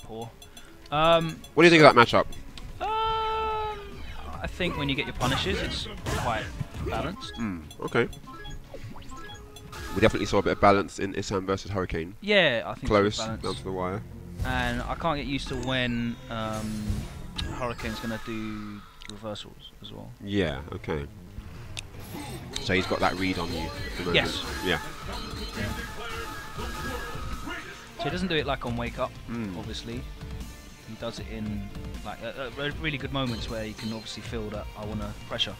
poor. What do you think of that matchup? I think when you get your punishes, it's quite balanced. Okay. We definitely saw a bit of balance in Isam versus Hurricane. Yeah, I think close, it's down to the wire. And I can't get used to when Hurricane's going to do reversals as well. Yeah, okay. So he's got that read on you at the moment. Yes. Yeah. So he doesn't do it like on Wake Up, obviously. He does it in like really good moments where you can obviously feel that I want to pressure.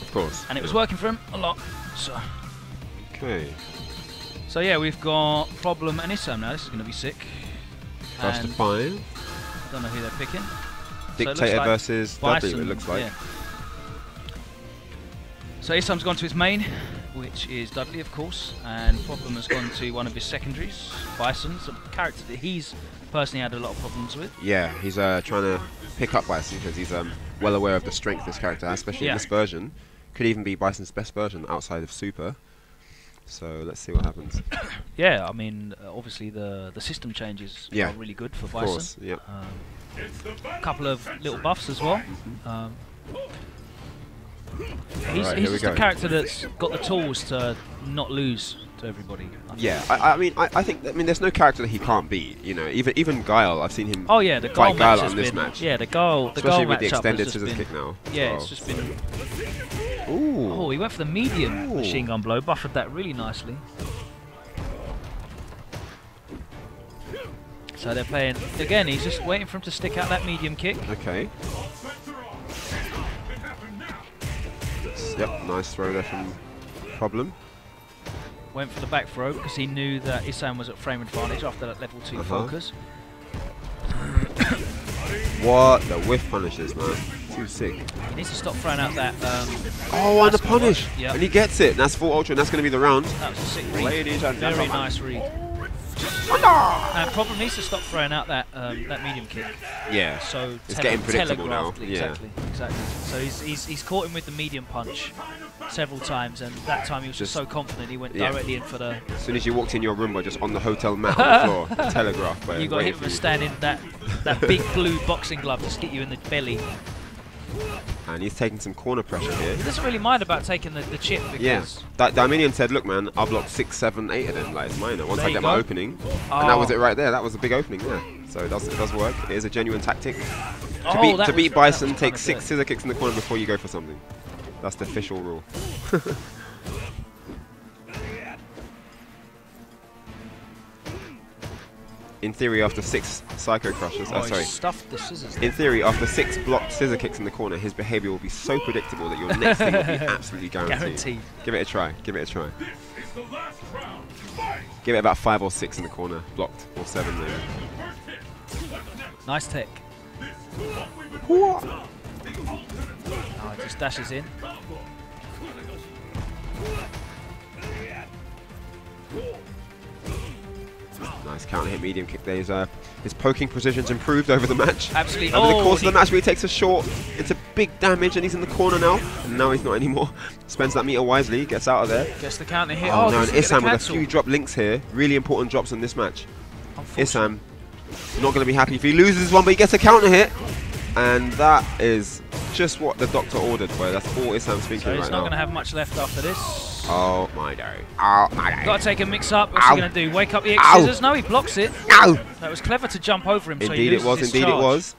Of course. And it was working for him a lot. So. Okay. So yeah, we've got Problem and Isam now. This is going to be sick. First to 5. I don't know who they're picking. Dictator so like versus W, it looks like. Yeah. So Isam's gone to his main, which is Dudley, of course, and Problem has gone to one of his secondaries, Bison's, a character that he's personally had a lot of problems with. Yeah, he's trying to pick up Bison because he's well aware of the strength this character has, especially in this version. Could even be Bison's best version outside of Super. So let's see what happens. Yeah, I mean, obviously the system changes are really good for Bison. Of course, yeah. A couple of little buffs as well. He's just a character that's got the tools to not lose to everybody. I think there's no character that he can't beat. You know, even Guile, I've seen him. Oh yeah, the fight Guile on this match. Yeah, the Guile. Especially with the extended scissors kick now. Yeah, it's just been. Ooh. Oh, he went for the medium machine gun blow, buffered that really nicely. So they're playing again. He's just waiting for him to stick out that medium kick. Okay. Yep, nice throw there from Problem. Went for the back throw because he knew that Isam was at frame advantage after that level 2 focus. What? The whiff punishes, man. Too sick. He needs to stop throwing out that. And the punish! Yep. And he gets it. And that's full ultra, and that's going to be the round. That was a sick read. Ladies and Very gentlemen. nice read. And Problem needs to stop throwing out that that medium kick. Yeah. So it's getting predictable now. Exactly. So he's caught him with the medium punch several times, and that time he was just so confident he went directly in for the. As soon as you walked in your room, we're just on the hotel mat on the floor, telegraph. You got hit with a standing that big blue boxing glove just hit you in the belly. And he's taking some corner pressure here. He doesn't really mind about taking the chip because... That Diaminian said, look man, I've blocked 6, 7, 8 of them, like it's minor. Once I get my opening. And that was it right there, that was a big opening there. So it does work, it is a genuine tactic. To beat Bison, take 6 scissor kicks in the corner before you go for something. That's the official rule. In theory, after 6 Psycho Crushers, stuffed the scissors. In theory, after 6 blocked scissor kicks in the corner, his behaviour will be so predictable that your next thing will be absolutely guaranteed. Give it a try. Give it a try. Give it about 5 or 6 in the corner, blocked, or 7 maybe. Nice tech. Oh, it just dashes in. Nice counter hit medium kick there. His poking precision's improved over the match. Absolutely. Over the course of the match, where he takes a short into big damage and he's in the corner now. And now he's not anymore. Spends that meter wisely, gets out of there. Gets the counter hit. Oh no, and Isam with a few drop links here. Really important drops in this match. Isam not going to be happy if he loses one, but he gets a counter hit. And that is just what the doctor ordered for. That's all Isam's thinking right now. He's not going to have much left after this. Oh my day. Oh my day. Got to take a mix up. What's he going to do? Wake up the X scissors? No, he blocks it. That was clever to jump over him. Indeed it was. Indeed it was.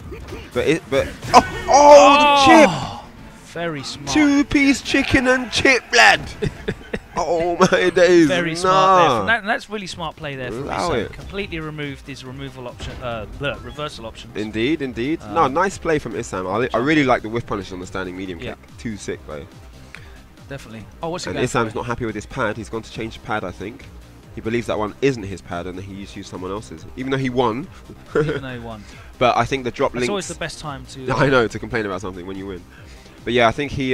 But the chip. Very smart. 2-piece chicken and chip, lad. Oh my days. Very smart there. That's really smart play there from Isam. Completely removed his removal option, reversal options. Indeed, indeed. No, nice play from Isam. I really like the whiff punish on the standing medium kick. Too sick, though. Definitely. Oh, what's he going for? And Isam's not happy with his pad. He's gone to change the pad, I think. He believes that one isn't his pad and that he used someone else's. Even though he won. Even though he won. But I think the drop links... It's always the best time to... I know, to complain about something when you win. But yeah, I think he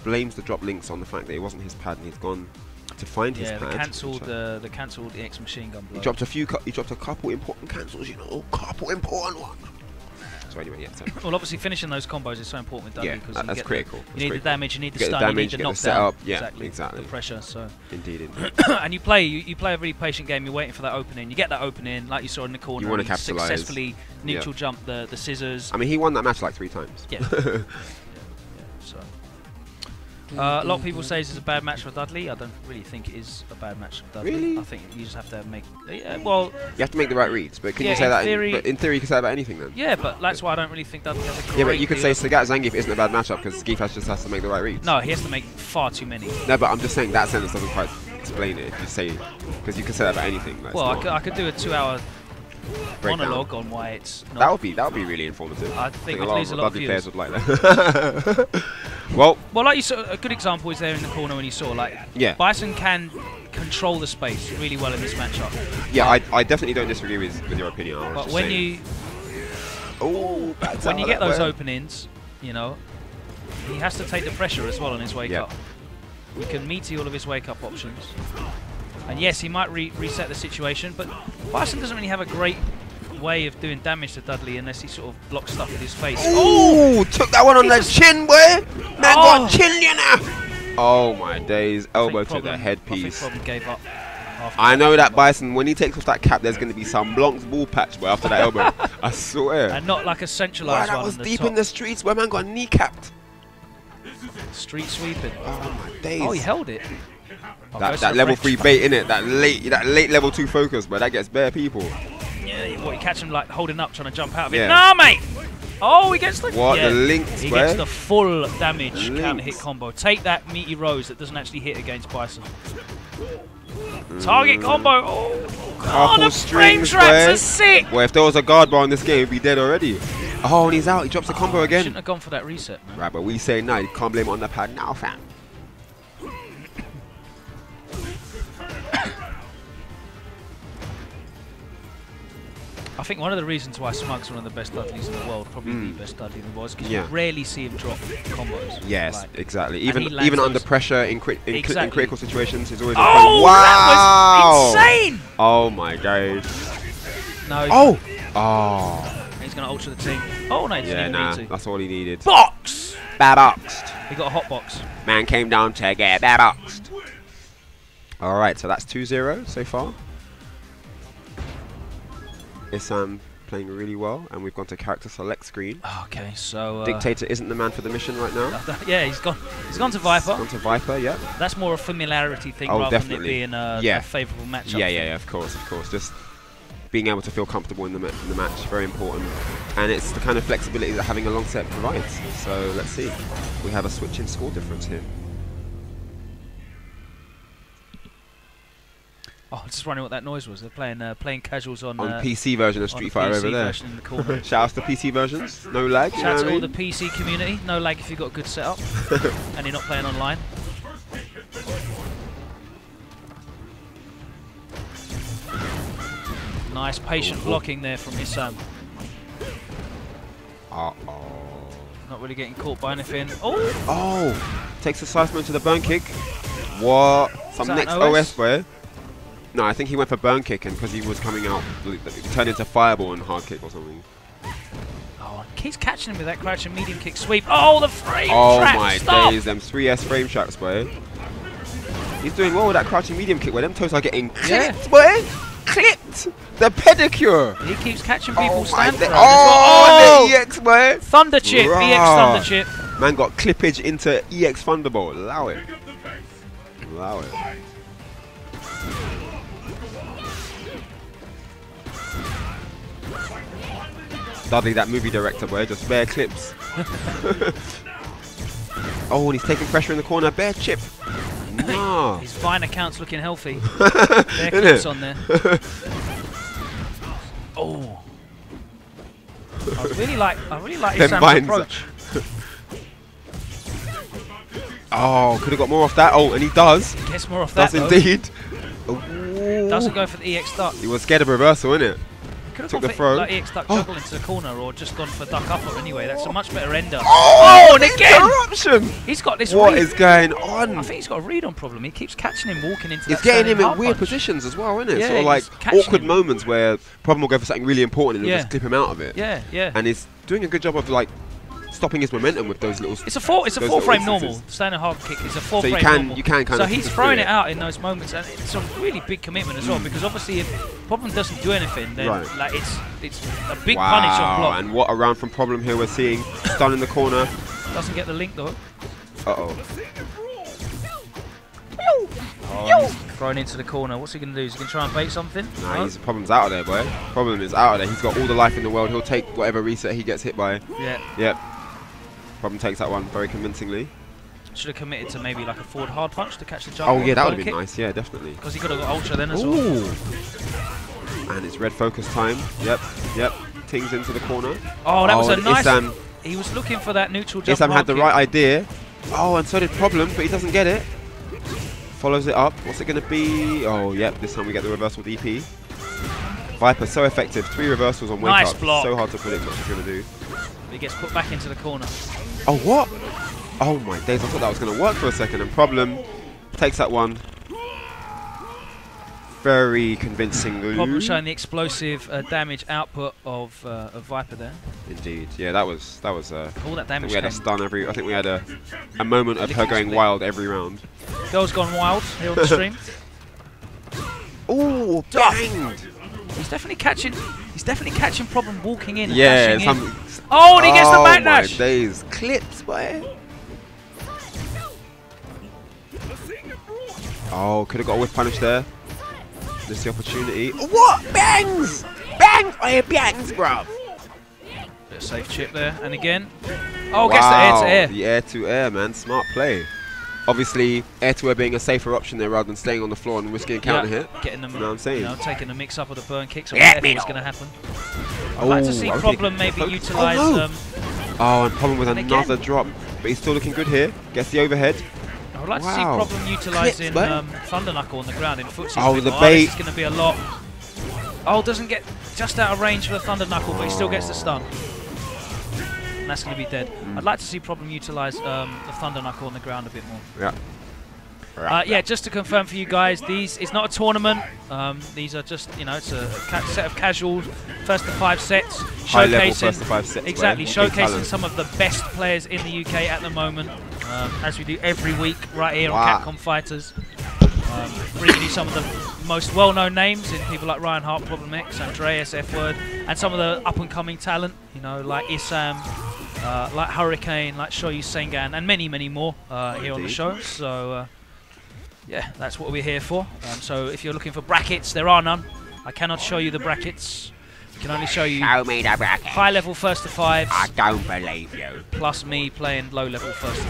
blames the drop links on the fact that it wasn't his pad and he's gone to find his pad. The cancelled X machine gun blow. He dropped a couple important cancels, you know, couple important ones. So anyway, yeah. So. Well, obviously finishing those combos is so important with Dudley because that's critical. You need the damage, you need the stun, you need the knockdown. Yeah, exactly. The pressure. So. Indeed. And you play a really patient game. You're waiting for that opening. You get that opening, like you saw in the corner. You want to capitalize. Successfully neutral jump the scissors. I mean, he won that match like 3 times. Yeah. So. A lot of people say this is a bad match for Dudley. I don't really think it is a bad match for Dudley. Really? I think you just have to make. Well. You have to make the right reads, but can you say that? In theory, you can say that about anything then. Yeah, but that's why I don't really think Dudley has a great. Yeah, but you could say Sagat Zangief isn't a bad matchup because Zangief just has to make the right reads. No, he has to make far too many. No, but I'm just saying that sentence doesn't quite explain it. If you say, because you could say that about anything. Well, I could do a 2-hour monologue on why it's not. That would be really informative. I think a lot of Dudley players would like that. well, like you saw, a good example is there in the corner when you saw Bison can control the space really well in this matchup. Yeah, I definitely don't disagree with your opinion. But when you get those openings, you know, he has to take the pressure as well on his wake up. He can meet all of his wake up options. And yes, he might reset the situation, but Bison doesn't really have a great way of doing damage to Dudley unless he sort of blocks stuff with his face. Oh, took that one on the chin, boy! Man got chin, you know! Oh my days, elbow to the headpiece. I think Problem gave up. I know that Bison, when he takes off that cap, there's going to be some Blanc's ball patch, boy, after that elbow. I swear. And not like a centralized one. That was deep in the streets where man got kneecapped. Street sweeping. Oh my days. Oh, he held it. That level 3 bait, innit? That late level 2 focus, but that gets bare people. Yeah, what, you catch him like holding up, trying to jump out of it. No, mate! Oh, he gets the... The links, he gets the full damage counter hit combo. Take that meaty rose that doesn't actually hit against Bison. Target combo. Oh, the frame traps are sick! Well, if there was a guard bar in this game, he'd be dead already. Oh, and he's out. He drops the combo again. Shouldn't have gone for that reset, man. Right, but we say no. You can't blame it on the pad now, fam. I think one of the reasons why Smug's one of the best Dudleys in the world, probably the best Dudley in the world, is because you rarely see him drop combos. Yes, exactly. Even under pressure in critical situations, he's always. Oh, wow! That was insane! Oh my god. No. He's gonna ultra the team. Oh no, he didn't even need to. That's all he needed. Box. Baboxed. He got a hot box. Man came down to get baboxed. All right, so that's 2-0 so far. Isam playing really well, and we've gone to character select screen. Okay, so Dictator isn't the man for the mission right now. Yeah, he's gone to Viper. He's gone to Viper, yeah. That's more a familiarity thing rather than it being a favourable matchup. Yeah, of course. Just being able to feel comfortable in the match, very important. And it's the kind of flexibility that having a long set provides. So let's see. We have a switch in score difference here. Oh, just wondering what that noise was. They're playing casuals on PC version of Street Fighter over there. In the corner. Shout out to PC versions, no lag. Shout out to all the PC community, no lag if you've got a good setup and you're not playing online. Nice patient blocking there from Isam. Not really getting caught by anything. Takes the side smoke to the burn kick. What? Some next OS player. No, I think he went for burn kick, and because he was coming out, he turned into fireball and hard kick or something. Oh, keeps catching him with that crouching medium kick sweep. Oh, the frame trap! Oh my days, them 3S frame traps, boy. He's doing well with that crouching medium kick, where them toes are getting clipped, boy. Clipped. The pedicure. He keeps catching people stand for the EX, boy. Thunder chip, EX thunder chip. Man got clippage into EX Thunderbolt. Allow it. Allow it. Dudley, that movie director, boy, just bare clips. And he's taking pressure in the corner. Bare chip. No. His Vine account's looking healthy. Bare clips on there. I really like Isam's approach. Could have got more off that. And he does. He gets more off that. Does indeed. Doesn't go for the EX duck. He was scared of reversal, innit? took the throw. Like EX duck juggle into the corner, or just gone for duck upper anyway. That's a much better ender. Oh, and again! Interruption! He's got this What read. is going on? I think he's got a read-on problem. He keeps catching him walking into He's getting him in weird positions as well, isn't it? Yeah, sort of like awkward moments where Problem will go for something really important and he'll just clip him out of it. Yeah, yeah. And he's doing a good job of like stopping his momentum with those little. It's a four frame normal. Standing hard kick is a four frame normal. You can kind so of. he's throwing it out in those moments, and it's a really big commitment as well. Because obviously, if Problem doesn't do anything, then like it's a big punish on block. And what a round from Problem here we're seeing. Stun in the corner. Doesn't get the link though. Oh, he's thrown into the corner. What's he going to do? Is he going to try and bait something? Nah, his Problem's out of there, boy. Problem is out of there. He's got all the life in the world. He'll take whatever reset he gets hit by. Yeah. Yep. Problem takes that one very convincingly. Should have committed to maybe like a forward hard punch to catch the jump. Oh yeah, that would have been nice. Yeah, definitely. Because he could have got ultra then as well. And it's red focus time. Yep. Tings into the corner. Oh, that was a nice. Isam, he was looking for that neutral jump. Isam had the right idea. Oh, and so did Problem, but he doesn't get it. Follows it up. What's it going to be? Oh, yep. This time we get the reversal DP. Viper, so effective. 3 reversals on wake nice up. block. So hard to predict what she's going to do. He gets put back into the corner. Oh, what? Oh, my days. I thought that was going to work for a second. And Problem takes that one. Very convincingly. Problem showing the explosive damage output of Viper there. Indeed. Yeah, that was all that damage. We had a stun every. I think we had a moment of her going wild every round. Girl's gone wild here on the stream. Oh, banged! He's definitely catching. He's definitely catching Problem walking in. Yeah. And oh, and he gets the backdash. My days, clips, boy. Oh, could have got a whiff punish there. This is the opportunity. What? Bangs! Bangs! Oh, bangs, bruv! Bit of safe chip there. And again. Oh, gets the air-to-air. The air-to-air, man. Smart play. Obviously, air-to-air being a safer option there rather than staying on the floor and risking a counter hit. Getting them, you know what I'm saying? Taking the mix-up of the burn kicks or whatever was going to happen. I'd like to see Problem maybe utilise... and Problem with another drop. But he's still looking good here. Gets the overhead. I'd like to see Problem utilising Thunder Knuckle on the ground in footsie. Oh, the bait. This is going to be a lot. Oh, doesn't get just out of range for the Thunder Knuckle, but he still gets the stun. And that's going to be dead. I'd like to see Problem utilise the Thunder Knuckle on the ground a bit more. Yeah, just to confirm for you guys, it's not a tournament. These are just, it's a set of casual first to 5 sets. High level first to 5 sets. Exactly, showcasing some of the best players in the UK at the moment, as we do every week right here on Capcom Fighters. Bringing you some of the most well-known names in people like Ryan Hart, Problem X, Andreas, F-Word, and some of the up-and-coming talent, like Isam, like Hurricane, like Shoyu Sengan, and many, many more here on the show. So, yeah, that's what we're here for. So if you're looking for brackets, there are none. I cannot show you the brackets. I can only show you high-level first to 5s. I don't believe you. Plus me playing low-level first to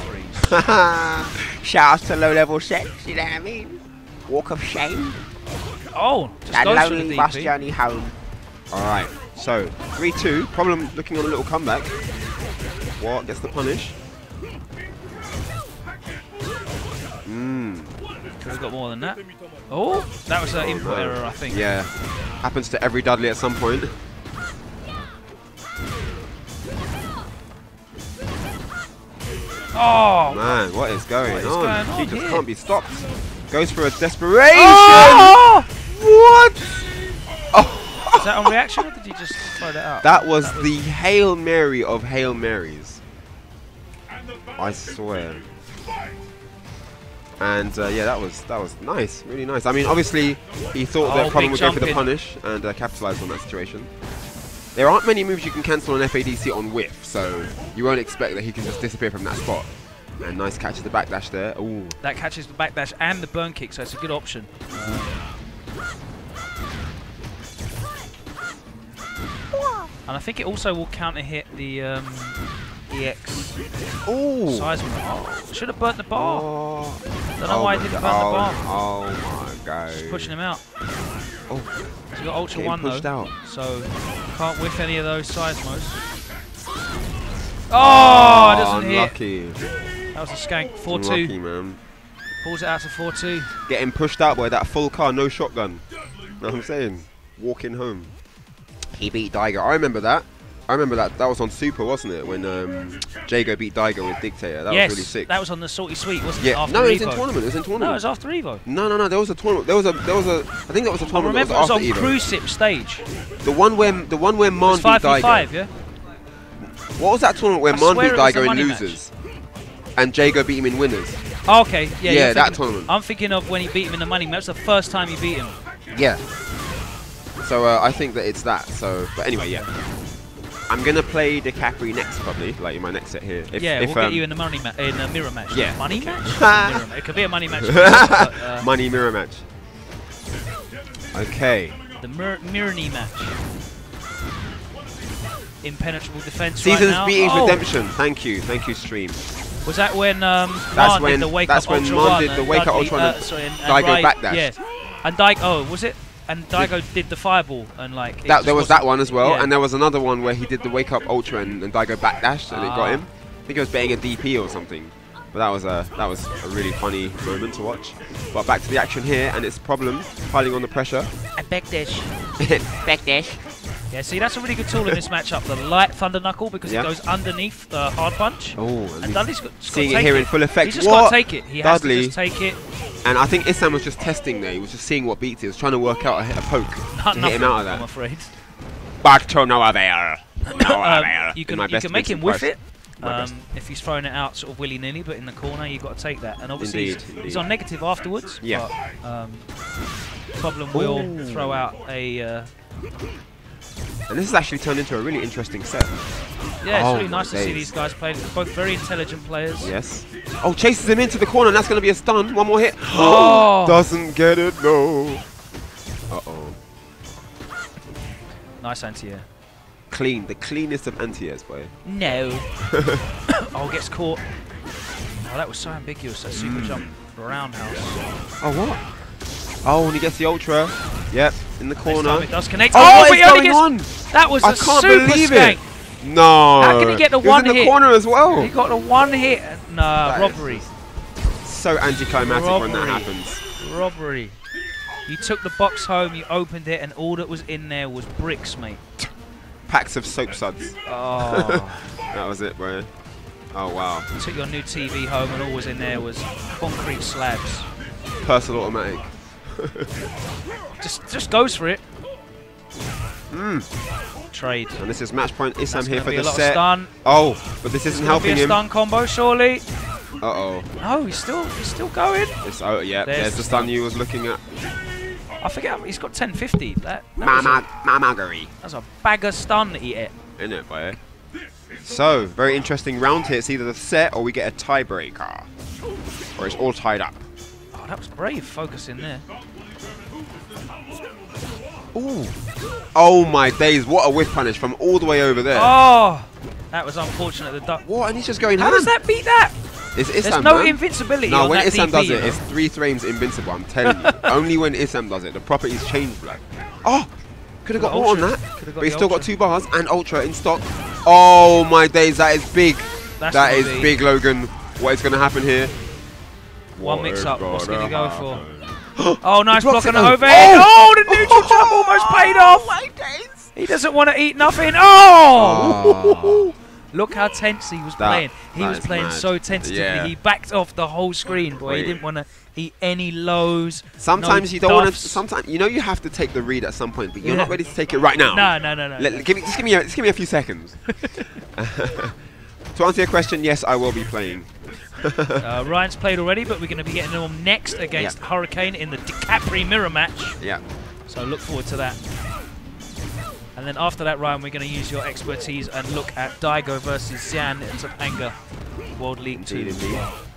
3s. Shout out to low-level sets, you know what I mean? Walk of shame. Oh, just that goes lonely for the bus DP. journey home. Alright, so 3-2. Problem looking on a little comeback. What? Gets the punish. Could have got more than that. Oh, that was an input error, I think. Yeah. Happens to every Dudley at some point. Oh! Man, what is going on? He just here? can't be stopped. Goes for a desperation! Oh! What? Oh! Is that on reaction or did you just throw that out? That was the Hail Mary of Hail Marys. I swear. And yeah, that was nice, really nice. I mean, obviously, he thought that Problem would go for the punish and capitalize on that situation. There aren't many moves you can cancel an FADC on whiff, so you won't expect that he can just disappear from that spot. And nice catch of the backdash there. Ooh. That catches the backdash and the burn kick, so it's a good option. And I think it also will counter hit the EX. Ooh. Seismic. Oh, should have burnt the bar. Oh. Don't know why he didn't burn the bar. Oh my god. Just pushing him out. Oh. He's got Ultra 1 though, out. so can't whiff any of those seismos. Oh, it doesn't unlucky. hit. That was a skank. 4-2. Unlucky, man. Pulls it out to 4-2. Getting pushed out by that full car, no shotgun. Know what I'm saying? Walking home. He beat Daigo. I remember that. That was on Super, wasn't it? When Daigo beat Daigo with Dictator. That was really sick. That was on the Salty Sweet, wasn't it? Yeah. After No, Evo. it was in tournament. It was in tournament. No, it was after Evo. No. There was a tournament. There was a. I think that was a tournament. I remember that was it was after on Evo. Crucible stage. The one where Man beat Daigo. 5v5, yeah. What was that tournament where Man beat Daigo in losers, and Daigo beat him in winners? Oh, okay, yeah. Yeah, that tournament. I'm thinking of when he beat him in the money match. That's the first time he beat him. Yeah. So I think that it's that. So, but anyway, yeah. I'm gonna play the Capri next, probably, like in my next set here. We'll get you in the in a mirror match. Yeah. Money match? Mirror match. It could be a money match. But, money mirror match. Okay. The Mirror-knee match. Impenetrable defense. Seasons right now. beatings redemption. Thank you, stream. Was that when Man did the Wake Up Ultra 1? Did the Wake Up Ultra and Daigo backdash. Yes. And Daigo, was it? And Daigo did the fireball and like. There was that one as well, yeah. and there was another one where he did the Wake Up Ultra and Daigo backdashed and it got him. I think it was betting a DP or something. But that was a really funny moment to watch. But back to the action here, and it's problem piling on the pressure. A backdash. Backdash. Yeah, see, that's a really good tool in this matchup. The light Thunder Knuckle, because it goes underneath the hard punch. Oh, and Dudley's got seeing it here in full effect. He's just got to take it. He has to just take it. And I think Isam was just testing there. He was just seeing what beats it. He was trying to work out a poke to hit him out of that. I'm afraid. Back to no avail. You can make him whiff it if he's throwing it out sort of willy-nilly, but in the corner you've got to take that. And obviously he's on negative afterwards. Yeah. But, problem will throw out a... and this has actually turned into a really interesting set. Yeah, it's really nice to see these guys play. They're both very intelligent players. Yes. Oh, chases him into the corner, and that's going to be a stun. One more hit. Oh! Doesn't get it, no. Uh-oh. Nice anti-air. Clean. The cleanest of anti-airs, boy. No. Oh, gets caught. Oh, that was so ambiguous. That super jump roundhouse. Oh, what? Oh, and he gets the ultra. Yep, in the corner. It does connect. Oh, what is going on? That was a super believe skank. It. No. How can he get the one hit? In the corner as well. He got the one hit. Nah, robbery. So anticlimactic when that happens. Robbery. You took the box home, you opened it, and all that was in there was bricks, mate. Packs of soap suds. Oh. That was it, bro. Oh, wow. You took your new TV home, and all was in there was concrete slabs. Personal automatic. just goes for it. Trade. And this is match point. Isam here for the set. Stun. Oh, but this isn't helping him. Stun combo, surely. Uh-oh. No, he's still going. Oh, yeah. There's the stun you was looking at. I forget. He's got 1050. Mamagari. That's a bag of stun that he hit. Isn't it, boy? So, very interesting round here. It's either the set or we get a tiebreaker. Or it's all tied up. Oh, that was brave focusing there. Ooh. Oh my days, what a whiff punish from all the way over there. Oh, that was unfortunate. The duck. What? And he's just going How does that beat that? It's Isam, There's no invincibility. No, on when that Isam DP, does it, it's 3 frames invincible, I'm telling you. Only when Isam does it, the properties change, blood. Oh! Could have got more on that. But he's still got 2 bars and ultra in stock. Oh my days, that is big. That is big, Logan. What is going to happen here? One mix-up. What's going to go for? Oh, nice block on the overhead. Oh, the neutral jump almost paid off. My days. He doesn't want to eat nothing. Oh! Look how tense he was playing. He was playing so tentatively. Yeah. He backed off the whole screen, boy. He didn't want to eat any lows. Sometimes you don't want to. Sometimes you know you have to take the read at some point, but you're not ready to take it right now. No. Just give me a few seconds. To answer your question, yes, I will be playing. Ryan's played already, but we're going to be getting him next against Hurricane in the Capri mirror match. Yeah. So look forward to that. And then after that, Ryan, we're going to use your expertise and look at Daigo versus Xian in Topanga World League 2.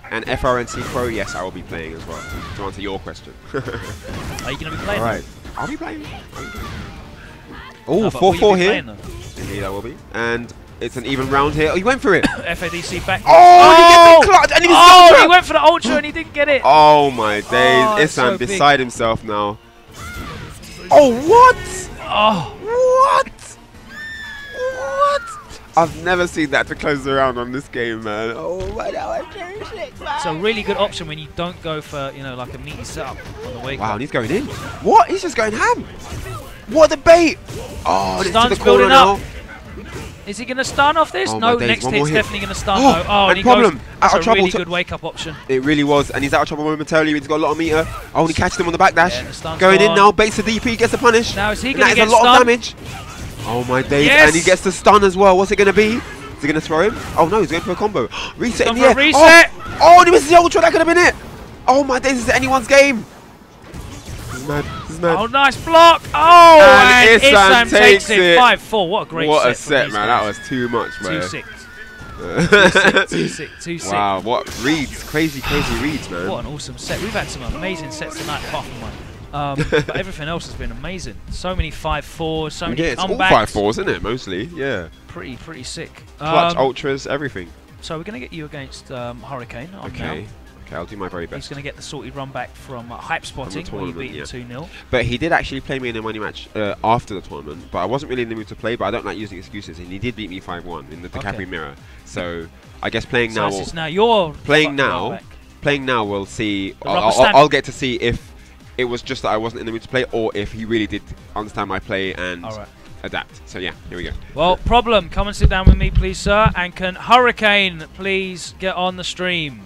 And FRNC Pro, yes, I will be playing as well, to answer your question. Are you going to be playing? All right. I'll be playing. Oh, 4-4 here. Indeed, I will be. And it's an even round here. Oh, he went for it. FADC back. Oh, he gets the clutch. And he went for the ultra and he didn't get it. Oh, my days. Isam beside himself now. Oh, what? Oh. What? I've never seen that to close the round on this game, man. Oh my God, it's a really good option when you don't go for, like a meaty setup on the wake. Wow, and he's going in. What? He's just going ham. What a bait! Oh, it's to the corner now. Is he going to stun off this? Oh no, next hit's definitely going to stun though. Oh, and he problem. goes, that's out of trouble. Really good wake-up option. It really was, and he's out of trouble momentarily. He's got a lot of meter. Oh, and he catches him on the backdash. Yeah, going in now, baits the DP, gets the punish. Now is he going to get a lot of damage. Oh my days, and he gets the stun as well. What's it going to be? Is he going to throw him? Oh no, he's going for a combo. Reset in the air. Reset. Oh, and he misses the ultra. That could have been it. Oh my days, this is anyone's game. This is mad. This is mad. Oh, nice block. Oh, and Isam takes it. 5-4. What a great set. What a set, man. That was too much, man. 2-6. 2-6. Wow, what reads. Crazy reads, man. What an awesome set. We've had some amazing sets tonight, apart from one. But everything else has been amazing. So many 5-4s, so many it's comebacks. all 5-4s, isn't it, mostly? Yeah. Pretty sick. Clutch, ultras, everything. So we're going to get you against Hurricane. Okay. Okay, I'll do my very best. He's going to get the sorted run back from Hype Spotting, where you beat him 2-0. But he did actually play me in a money match after the tournament, but I wasn't really in the mood to play, but I don't like using excuses, and he did beat me 5-1 in the Capri Mirror. So I guess playing now... So now you're playing now, we'll see... I'll get to see if it was just that I wasn't in the mood to play, or if he really did understand my play and adapt. So yeah, here we go. Well, Problem, come and sit down with me, please, sir. And can Hurricane please get on the stream?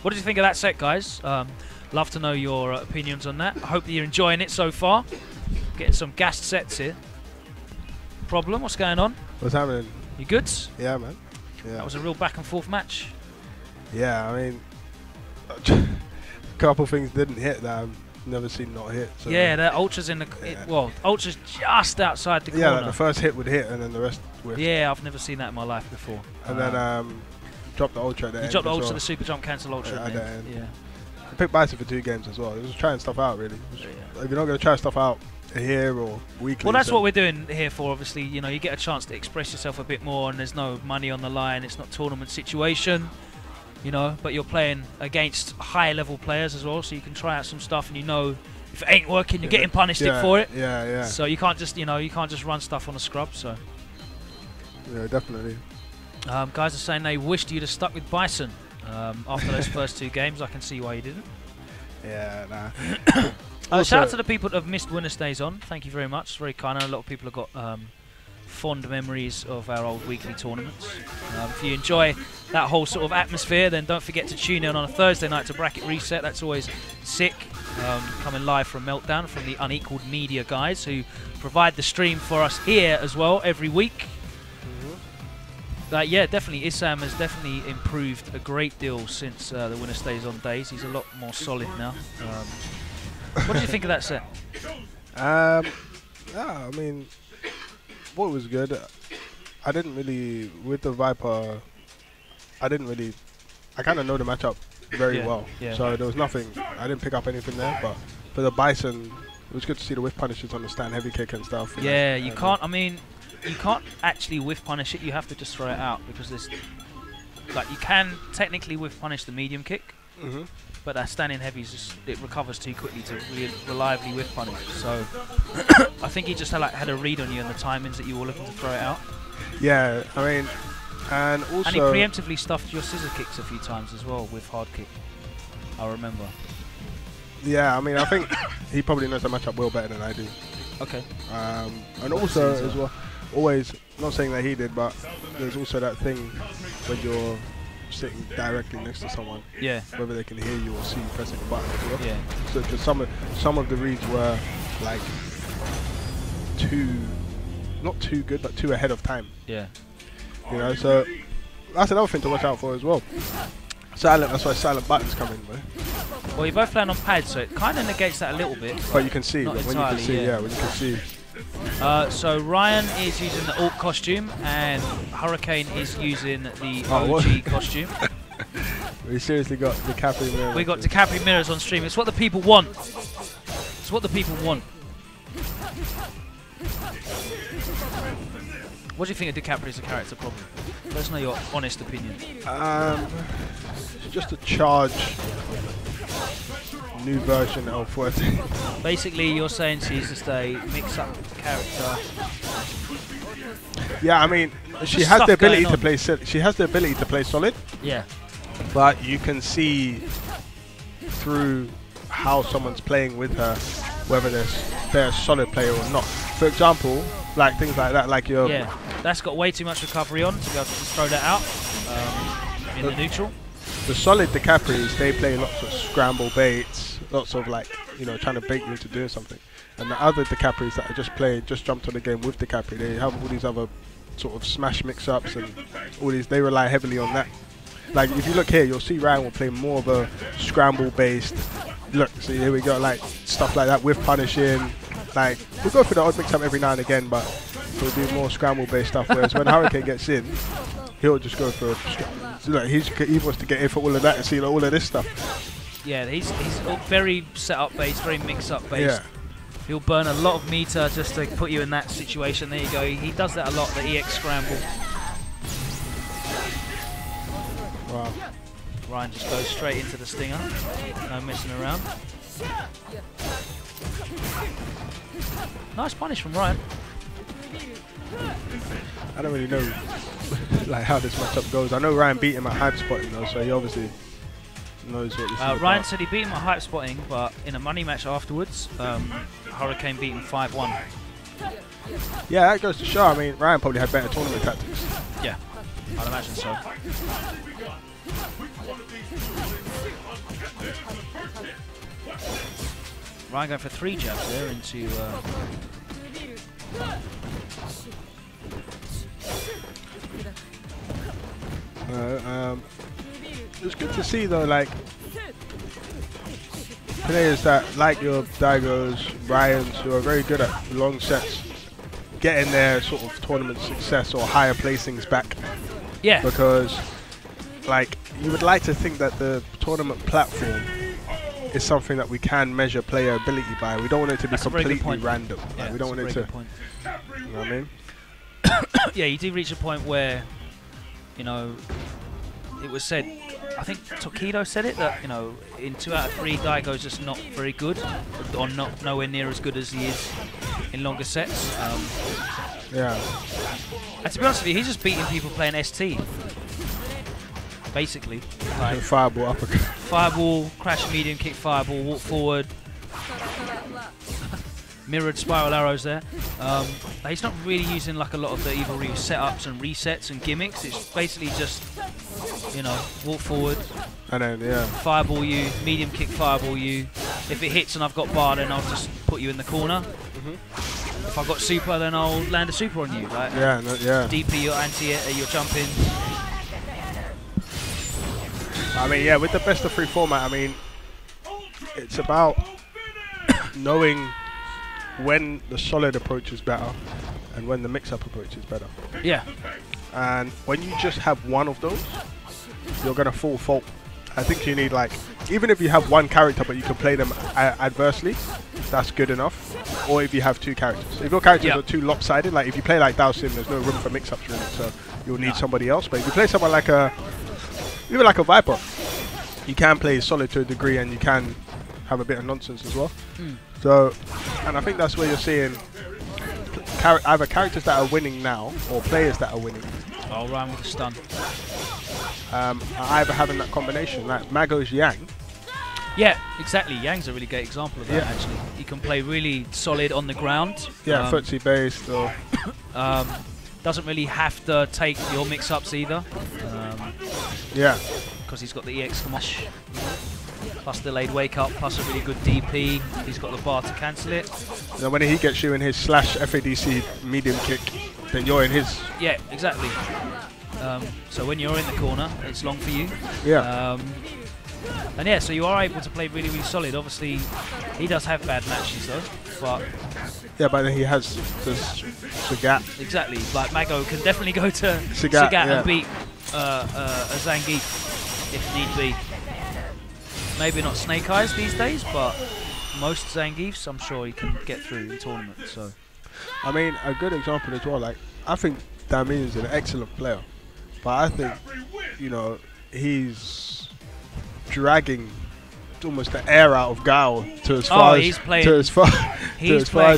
What did you think of that set, guys? Love to know your opinions on that. I hope that you're enjoying it so far. Getting some gassed sets here. Problem, what's going on? What's happening? You good? Yeah, man. Yeah. That was a real back and forth match. Yeah, I mean, a couple things didn't hit that I've never seen not hit. So yeah, the ultras in the well, ultras just outside the corner. Yeah, like the first hit would hit and then the rest would. Yeah, I've never seen that in my life before. And then dropped the ultra at the end. You dropped the ultra, the super jump cancel ultra at the end. Yeah. I picked Bison for 2 games as well. It was trying stuff out, really. If you're not going to try stuff out here or weekly. Well, that's what we're doing here for, obviously. You know, you get a chance to express yourself a bit more, and there's no money on the line. It's not tournament situation, you know, but you're playing against high-level players as well, so you can try out some stuff, and you know if it ain't working, you're getting punished for it. Yeah, yeah. So you can't just, you know, you can't just run stuff on a scrub, so. Yeah, definitely. Guys are saying they wished you'd have stuck with Bison after those first 2 games. I can see why you didn't. Yeah, nah. Shout out to the people that have missed WinnerStaysOn. Thank you very much. It's very kind. I know a lot of people have got fond memories of our old weekly tournaments. If you enjoy that whole sort of atmosphere, then don't forget to tune in on a Thursday night to Bracket Reset. That's always sick. Coming live from Meltdown from the Unequaled Media guys, who provide the stream for us here as well every week. Yeah, definitely. Isam has definitely improved a great deal since the WinnerStaysOn days. He's a lot more solid now. What did you think of that set? Yeah, I mean, what was good? I didn't really, with the Viper, I kind of know the matchup very well. Yeah. So there was nothing, I didn't pick up anything there, but for the Bison, it was good to see the whiff punishes on the stand, heavy kick and stuff. Yeah, you can't, I mean, you can't actually whiff punish it, you have to just throw it out, because there's, like, you can technically whiff punish the medium kick, but that standing heavy is just, it recovers too quickly to reliably whiff punish. So I think he just had a read on you and the timings that you were looking to throw it out. Yeah, I mean, and also... And he preemptively stuffed your scissor kicks a few times as well with hard kick, I remember. Yeah, I mean, I think he probably knows the matchup well better than I do. Okay. And also, as well, always, not saying that he did, but there's also that thing when you're sitting directly next to someone, whether they can hear you or see you pressing the button as well. Yeah. So because some of the reads were like not too good, but too ahead of time. Yeah. You know, so that's another thing to watch out for as well. Silent, that's why silent buttons come in, man. Well, you're both playing on pads, so it kind of negates that a little bit. But you can see, when you can see, when you can see. So Ryan is using the Alt costume, and Hurricane is using the OG costume. We seriously got the Capri mirrors. We got the Capri mirrors on stream. It's what the people want. It's what the people want. What do you think of DiCaprio as a character problem? Let us know your honest opinion. Just a charge new version of what. Basically, you're saying she's just a mix-up character. Yeah, I mean, she has the ability to play. She has the ability to play solid. Yeah. But you can see through how someone's playing with her whether they're a solid player or not. For example, like things like that, like your... Yeah, that's got way too much recovery on to be able to just throw that out in the neutral. The solid DiCapris, they play lots of scramble baits, lots of like, you know, trying to bait you into doing something. And the other DiCapris that are just jumped on the game with DiCapri, they have all these other sort of smash mix-ups and all these, they rely heavily on that. Like, if you look here, you'll see Ryan will play more of a scramble-based, look, see, here we go, like, stuff like that with punishing. Like, we'll go for the odd mix-up every now and again, but he'll do more scramble-based stuff, whereas when Hurricane gets in, he'll just go for, look, he wants to get in for all of that and see like, all of this stuff. Yeah, he's very set-up-based, very mix-up-based. Yeah. He'll burn a lot of meter just to put you in that situation. There you go. He does that a lot, the EX scramble. Wow. Ryan just goes straight into the stinger. No messing around. Nice punish from Ryan. I don't really know like how this matchup goes. I know Ryan beat him at hype spotting though, so he obviously knows what he's doing. Ryan said he beat him at hype spotting, but in a money match afterwards, Hurricane beat him 5-1. Yeah, that goes to show. I mean, Ryan probably had better tournament tactics. Yeah, I'd imagine so. Ryan going for 3 jabs there into... it's good to see though, like players that like your Daigos, Ryans, who are very good at long sets, getting their sort of tournament success or higher placings back. Yeah. Because, like, you would like to think that the tournament platform is something that we can measure player ability by. We don't want it to be completely random. Yeah, like, we don't want it to. You know what I mean? Yeah, you do reach a point where, you know, it was said, I think Tokido said it, that, you know, in 2 out of 3, Daigo's just not very good, or nowhere near as good as he is in longer sets. Yeah. And to be honest with you, he's just beating people playing ST, basically. Like fireball, uppercut. Fireball, crash medium kick, fireball, walk forward. Mirrored spiral arrows there. He's not really using like a lot of the Evil Ryu setups and resets and gimmicks. It's basically just, you know, walk forward, and then fireball you, medium kick, fireball you. If it hits and I've got bar, then I'll just put you in the corner. If I've got super, then I'll land a super on you. Like DP your anti, your jump in. I mean, yeah, with the best of 3 format, I mean, it's about knowing when the solid approach is better and when the mix-up approach is better. Yeah. And when you just have one of those, you're going to fall fault. I think you need, like, even if you have one character but you can play them adversely, that's good enough. Or if you have 2 characters. If your characters are too lopsided, like if you play like Daosin, there's no room for mix-ups really, so you'll need somebody else. But if you play someone like even like a Viper, you can play solid to a degree and you can have a bit of nonsense as well. So, and I think that's where you're seeing either characters that are winning now or players that are winning. Oh, Ryan with a stun. Are either having that combination, like Mago's Xian. Yeah, exactly. Yang's a really great example of that, actually. He can play really solid on the ground. Yeah, footsie based. Or doesn't really have to take your mix-ups either. Because he's got the EX smash. Plus delayed wake up, plus a really good DP. He's got the bar to cancel it. Now when he gets you in his slash FADC medium kick, then you're in his. Yeah, exactly. So when you're in the corner, it's long for you. Yeah. And yeah, so you are able to play really, really solid. Obviously, he does have bad matches though, but yeah, but then he has this Sagat. Exactly. Like Mago can definitely go to Sagat and beat a Zangief if need be. Maybe not Snake Eyes these days, but most Zangiefs, I'm sure he can get through in tournaments. So, I mean, a good example as well. Like, I think Damin is an excellent player, but I think, you know, he's dragging almost the air out of Gao to as far as he's playing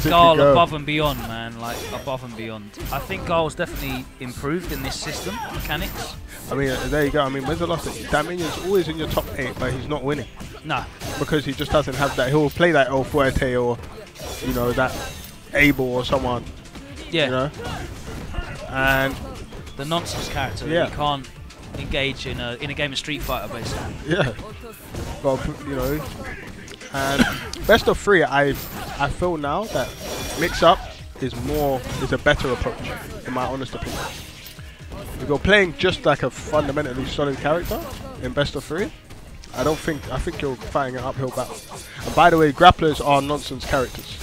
Gao above and beyond, man, like above and beyond. I think Gao's definitely improved in this system, mechanics. I mean, there you go. I mean, when's the last thing? Daminion's always in your top 8, but he's not winning. Nah. Because he just doesn't have that. He'll play that El Fuerte or you know, that Abel or someone. Yeah. You know, and the nonsense character that you can't engage in a game of Street Fighter, basically. Yeah. Got, you know, and best of 3, I feel now that mix up is a better approach, in my honest opinion. If you're playing just like a fundamentally solid character in best of 3, I think you're fighting an uphill battle. And by the way, grapplers are nonsense characters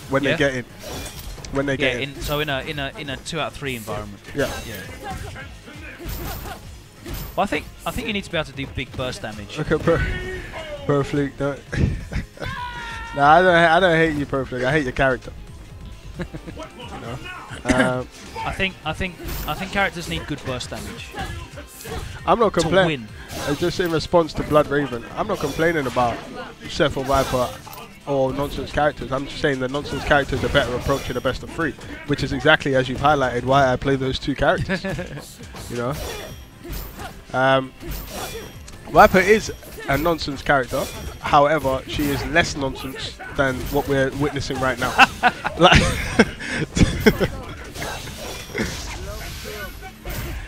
when they get in. When they get in. So in a 2 out of 3 environment. Yeah. Well, I think you need to be able to do big burst damage. Look at Pro Fluke. No, I don't hate you, Pro Fluke. I hate your character. You know? I think characters need good burst damage. I'm not complaining. To win. Just in response to Blood Raven, I'm not complaining about Seth or Viper or nonsense characters. I'm just saying that nonsense characters are better approach in a best of 3, which is exactly, as you've highlighted, why I play those 2 characters. You know, Viper is a nonsense character. However, she is less nonsense than what we're witnessing right now.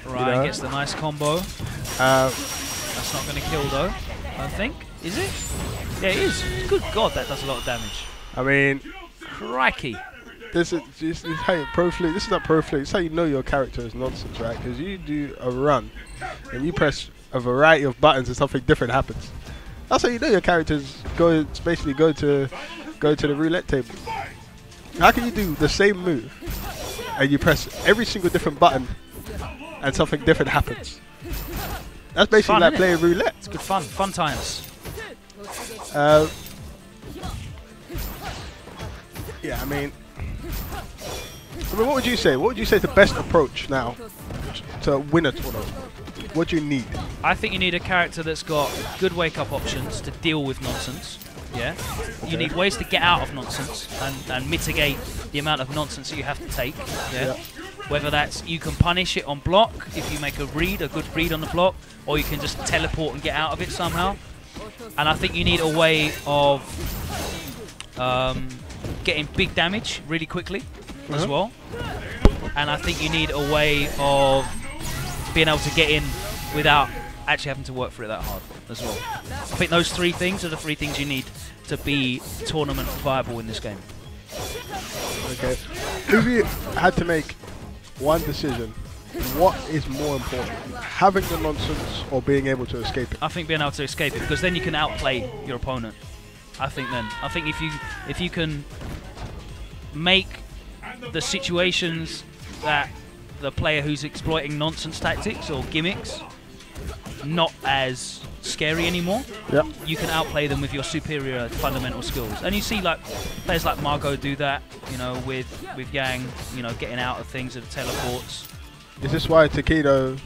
Ryan gets the nice combo. That's not going to kill though, I think. Is it? Yeah, it is. Good God, that does a lot of damage. I mean, crikey. This is how Pro Fluke. This is not Pro Fluke. It's how you know your character is nonsense, right? Because you do a run and you press a variety of buttons and something different happens. That's how you know your characters basically go to the roulette table. How can you do the same move and you press every single different button and something different happens? That's basically fun, like playing roulette. It's good fun. Fun times. Yeah, I mean, what would you say? What would you say is the best approach now to win a tournament? What do you need? I think you need a character that's got good wake-up options to deal with nonsense. Yeah. Okay. You need ways to get out of nonsense and mitigate the amount of nonsense that you have to take. Yeah. Whether that's you can punish it on block if you make a good read on the block, or you can just teleport and get out of it somehow. And I think you need a way of getting big damage really quickly as well. And I think you need a way of being able to get in without actually having to work for it that hard as well. I think those 3 things are the 3 things you need to be tournament viable in this game. Okay. If you had to make one decision, what is more important? Having the nonsense or being able to escape it? I think being able to escape it, because then you can outplay your opponent. I think if you can make the situations that the player who's exploiting nonsense tactics or gimmicks not as scary anymore, you can outplay them with your superior fundamental skills. And you see like players like Margot do that, you know, with Yang, you know, getting out of things with teleports. Is this why Takedo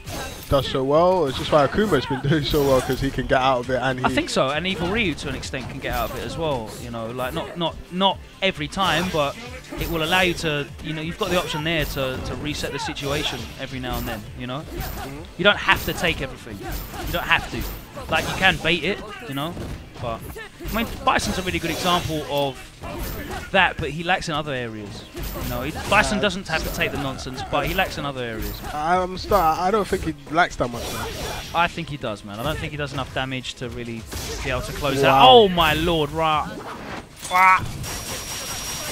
does so well, or is this why Akuma's been doing so well, because he can get out of it? And I think so, and Evil Ryu to an extent can get out of it as well. You know, like not every time, but it will allow you to, you know, you've got the option there to reset the situation every now and then. You know, you don't have to take everything. You don't have to. Like, you can bait it, you know, but I mean, Bison's a really good example of that, but he lacks in other areas. You know, Bison doesn't have to take the nonsense, but he lacks in other areas. I don't think he lacks that much now. I think he does, man. I don't think he does enough damage to really be able to close out. Oh my lord, rah.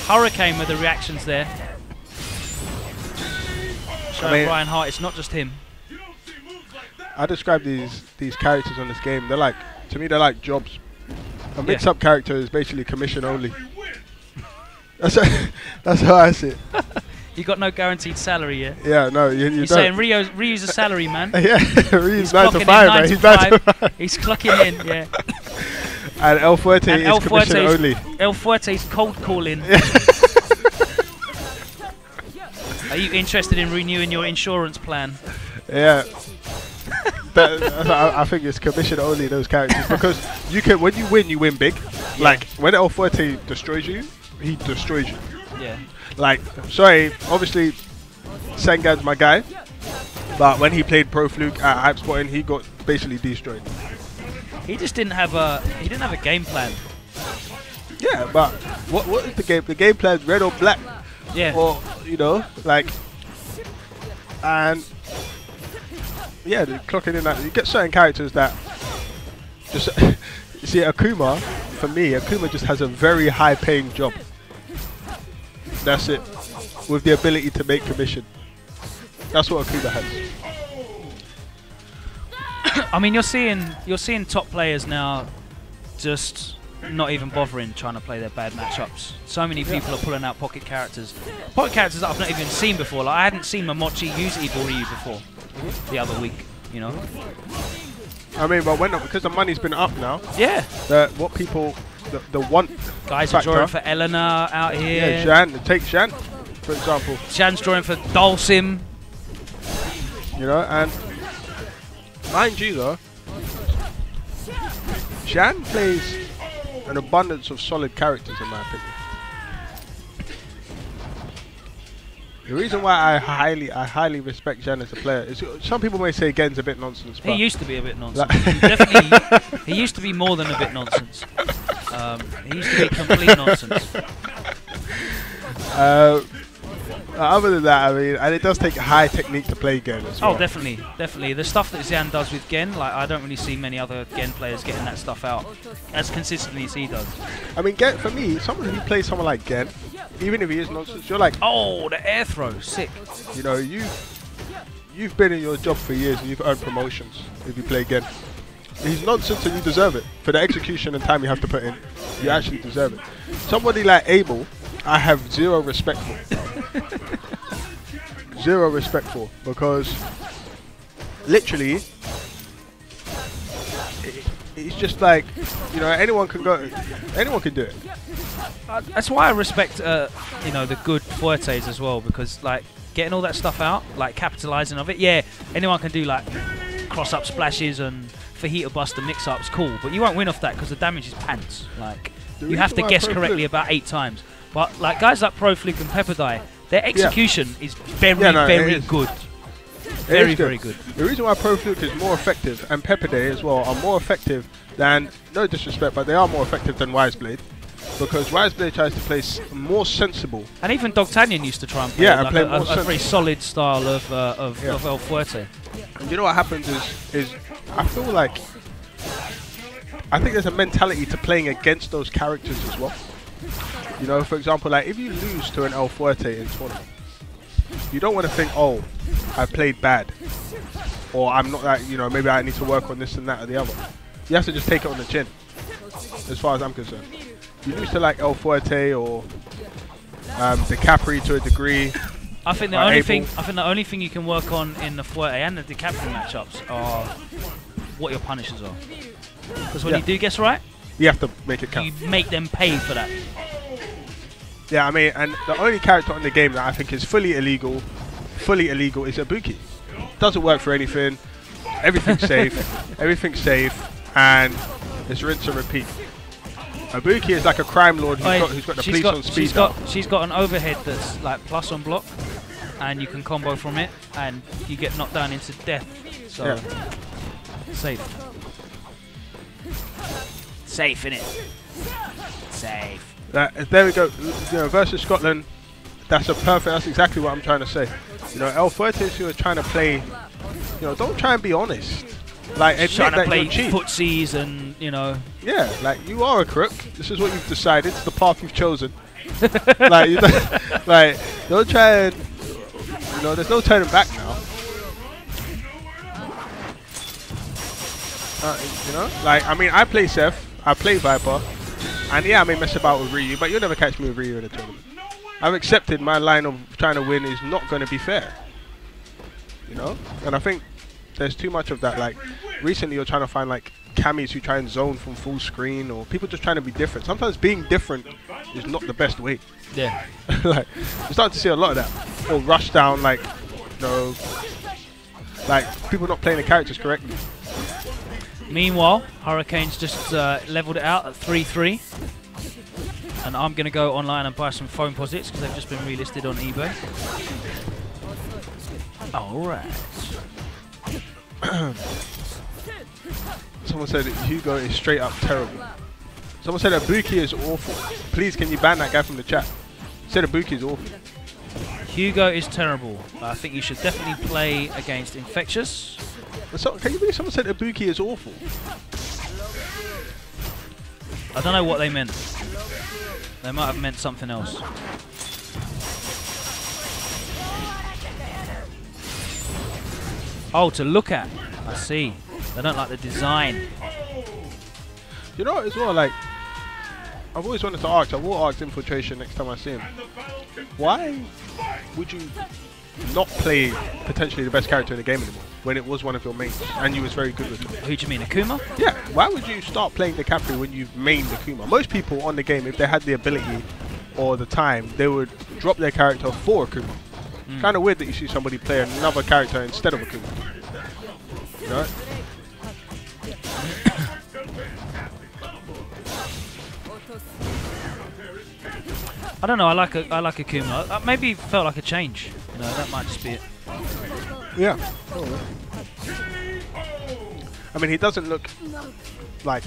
Hurricane with the reactions there. Showing Brian Hart, it's not just him. I describe these characters on this game. They're like, to me, they're like jobs. A mix-up character is basically commission only. That's how I see it. You got no guaranteed salary yet. Yeah, no, you You're don't. saying Ryu's a salary man. Yeah, Ryu's 9 to 5, man. He's 9 to 5. He's clocking in, yeah. And El Fuerte is commission only. El Fuerte's cold calling. Are you interested in renewing your insurance plan? Yeah. I think it's commission only, those characters, because when you win big. Yeah. Like when El Fuerte destroys you, he destroys you. Yeah. Like, sorry, obviously Sengan's my guy, but when he played Pro Fluke at Hype Spotting, he got basically destroyed. He just didn't have a game plan. Yeah, but what is the game? The game plan is red or black. Yeah. Or, you know, like, and yeah, clocking in that you get certain characters that just you see Akuma. For me, Akuma just has a very high-paying job. That's it, with the ability to make commission. That's what Akuma has. I mean, you're seeing top players now just not even bothering trying to play their bad matchups. So many people are pulling out pocket characters that I've not even seen before. Like I hadn't seen Momochi use Iboryu before the other week. You know. I mean, but because the money's been up now. Yeah. What people the want. Guys are drawing for Eleanor out here. Yeah, Xian. Take Xian, for example. Xian's drawing for Dulcim. You know, and mind you though, Xian plays an abundance of solid characters in my opinion. The reason why I highly respect Xian as a player is some people may say Gen's a bit nonsense. But he used to be a bit nonsense. He used to be more than a bit nonsense. He used to be complete nonsense. Other than that, I mean, and it does take high technique to play Gen as well. Oh, definitely. The stuff that Xian does with Gen, like I don't really see many other Gen players getting that stuff out as consistently as he does. I mean, Gen, for me, someone who plays someone like Gen, even if he is nonsense, you're like, oh, the air throw, sick. You know, you've been in your job for years and you've earned promotions if you play Gen. He's nonsense and you deserve it. For the execution and time you have to put in, you actually deserve it. Somebody like Abel, I have zero respect for. Zero respect for, because literally it's just like, you know, anyone can do it. That's why I respect you know, the good Fuertes as well, because like getting all that stuff out, like capitalizing of it. Yeah, anyone can do like cross up splashes and fajita buster mix ups, cool, but you won't win off that because the damage is pants. Like you have to guess correctly about 8 times. But like guys like Pro Fluke and Pepperdye, their execution is very good. Very good. The reason why Pro Fluke is more effective and Pepperdye as well are more effective than, no disrespect, but they are more effective than Wiseblade, because Wiseblade tries to play more sensible. And even D'Artagnan used to try and play, a very solid style of El Fuerte. And you know what happens is I feel like I think there's a mentality to playing against those characters as well. You know, for example, like if you lose to an El Fuerte in tournament, you don't want to think, oh, I played bad, or I'm not that, you know, maybe I need to work on this and that or the other. You have to just take it on the chin, as far as I'm concerned. You lose to like El Fuerte or the Capri to a degree. I think the only thing you can work on in the Fuerte and the Capri matchups are what your punishes are. Because when you do guess right, you have to make it count. You make them pay for that. Yeah, I mean, and the only character in the game that I think is fully illegal is Ibuki. Doesn't work for anything. Everything's safe, and it's rinse and repeat. Ibuki is like a crime lord who's got the police on speed. She's got an overhead that's like plus on block, and you can combo from it, and you get knocked down into death. So safe. Safe, innit? Safe. There we go. You know, versus Scotland, that's exactly what I'm trying to say. You know, El Fuertes who are trying to play, you know, don't try and be honest. Like, trying to play footsies and, you know. Yeah, like, you are a crook. This is what you've decided. It's the path you've chosen. Like, you don't, like, don't try and, you know, there's no turning back now. You know, like, I mean, I play Seth, I play Viper, and yeah, I may mess about with Ryu, but you'll never catch me with Ryu in a tournament. I've accepted my line of trying to win is not going to be fair. You know? And I think there's too much of that. Like, recently you're trying to find, like, camis who try and zone from full screen, or people just trying to be different. Sometimes being different is not the best way. Yeah. Like, you're starting to see a lot of that. Or rush down, like, you know, like, people not playing the characters correctly. Meanwhile, Hurricane's just leveled it out at 3-3. And I'm going to go online and buy some foam posits because they've just been relisted on eBay. Alright. Someone said that Hugo is straight up terrible. Someone said Ibuki is awful. Please, can you ban that guy from the chat? Said Ibuki is awful. Hugo is terrible. I think you should definitely play against Infectious. So, can you believe someone said Ibuki is awful? I don't know what they meant. They might have meant something else. Oh, to look at. I see. They don't like the design. You know what, as well, like, I've always wanted to ask, I will ask Infiltration next time I see him. Why would you not play potentially the best character in the game anymore when it was one of your mains and you was very good with it? Who do you mean, Akuma? Yeah, why would you start playing the Capri when you've mained Akuma? Most people on the game, if they had the ability or the time, they would drop their character for Akuma. Kind of weird that you see somebody play another character instead of Akuma. You know? I don't know. I like Akuma. Maybe it felt like a change. You know, that might just be it. Yeah. Oh. I mean, he doesn't look like.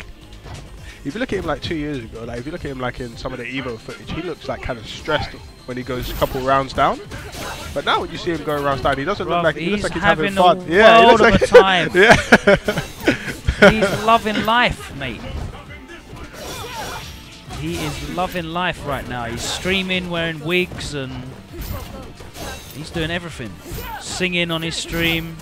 If you look at him like 2 years ago, like if you look at him like in some of the Evo footage, he looks like kind of stressed when he goes a couple rounds down. But now when you see him going rounds down, he doesn't look like he looks like he's having fun. Yeah, he looks like a time. Yeah. He's loving life, mate. He is loving life right now. He's streaming, wearing wigs, and he's doing everything. Singing on his stream.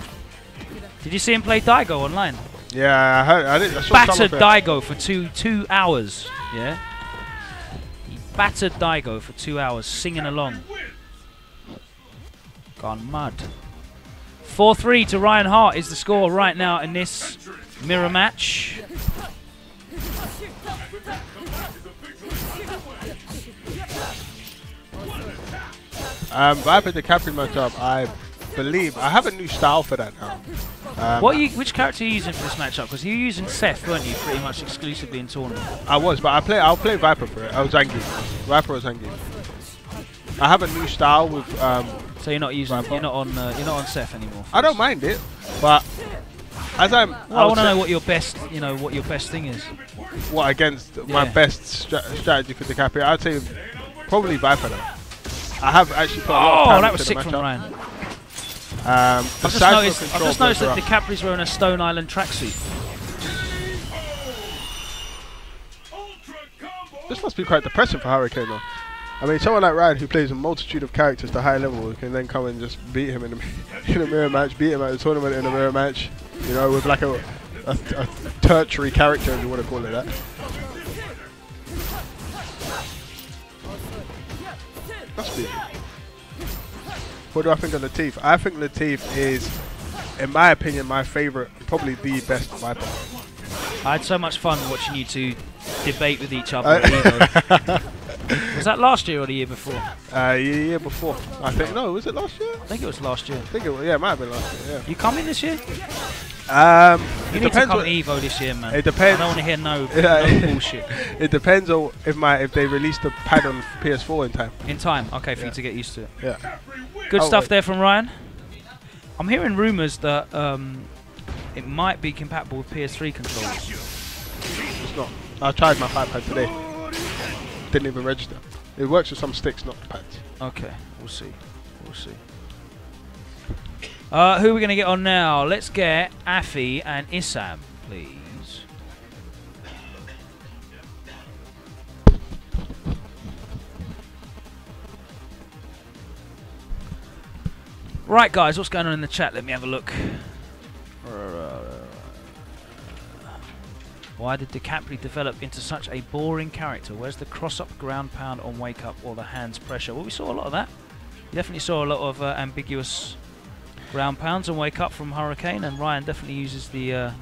Did you see him play Daigo online? Yeah, I heard. I saw battered Daigo for two hours. Yeah. He battered Daigo for 2 hours, singing along. Gone mad. 4-3 to Ryan Hart is the score right now in this mirror match. Viper the Capri matchup, I believe. I have a new style for that now. Which character are you using for this matchup? Because you were using Seth, weren't you, pretty much exclusively in tournament? I was, but I'll play Viper for it. I was Zangi. Viper or Zangi. I have a new style with. So you're not using. You're not on Seth anymore. I don't mind it, but as I'm. Well, I want to know what your best. You know what your best thing is. What against my best strategy for the Capri? I'd say probably Viper though. I have actually put a lot of time that was into sick the from matchup. Ryan. I've just noticed that the Capris were in a Stone Island tracksuit. This must be quite depressing for Hurricane though. I mean, someone like Ryan who plays a multitude of characters to high level can then come and just beat him in a mirror match, beat him at the tournament in a mirror match, you know, with like a tertiary character, if you want to call it that. Must be. What do I think of Latif? I think Latif is, in my opinion, my favourite, probably the best Viper. I had so much fun watching you two debate with each other. Was that last year or the year before? Year before. I think. No, was it last year? I think it was last year. I think it was. Yeah, it might have been last year. Yeah. You coming this year? You need to come to Evo this year, man. It depends. I don't want to hear no bullshit. It depends on if they release the pad on PS4 in time. In time, okay, for you to get used to it. Yeah. Good stuff there from Ryan. I'm hearing rumours that it might be compatible with PS3 controllers. It's not. I tried my 5-pad today. Didn't even register. It works with some sticks, not the pads. Okay, we'll see. We'll see. Who are we going to get on now? Let's get Afii and Isam, please. Right, guys, what's going on in the chat? Let me have a look. Why did DiCaprio develop into such a boring character? Where's the cross-up, ground pound on wake-up, or the hands pressure? Well, we saw a lot of that. We definitely saw a lot of ambiguous ground pounds on wake-up from Hurricane, and Ryan definitely uses the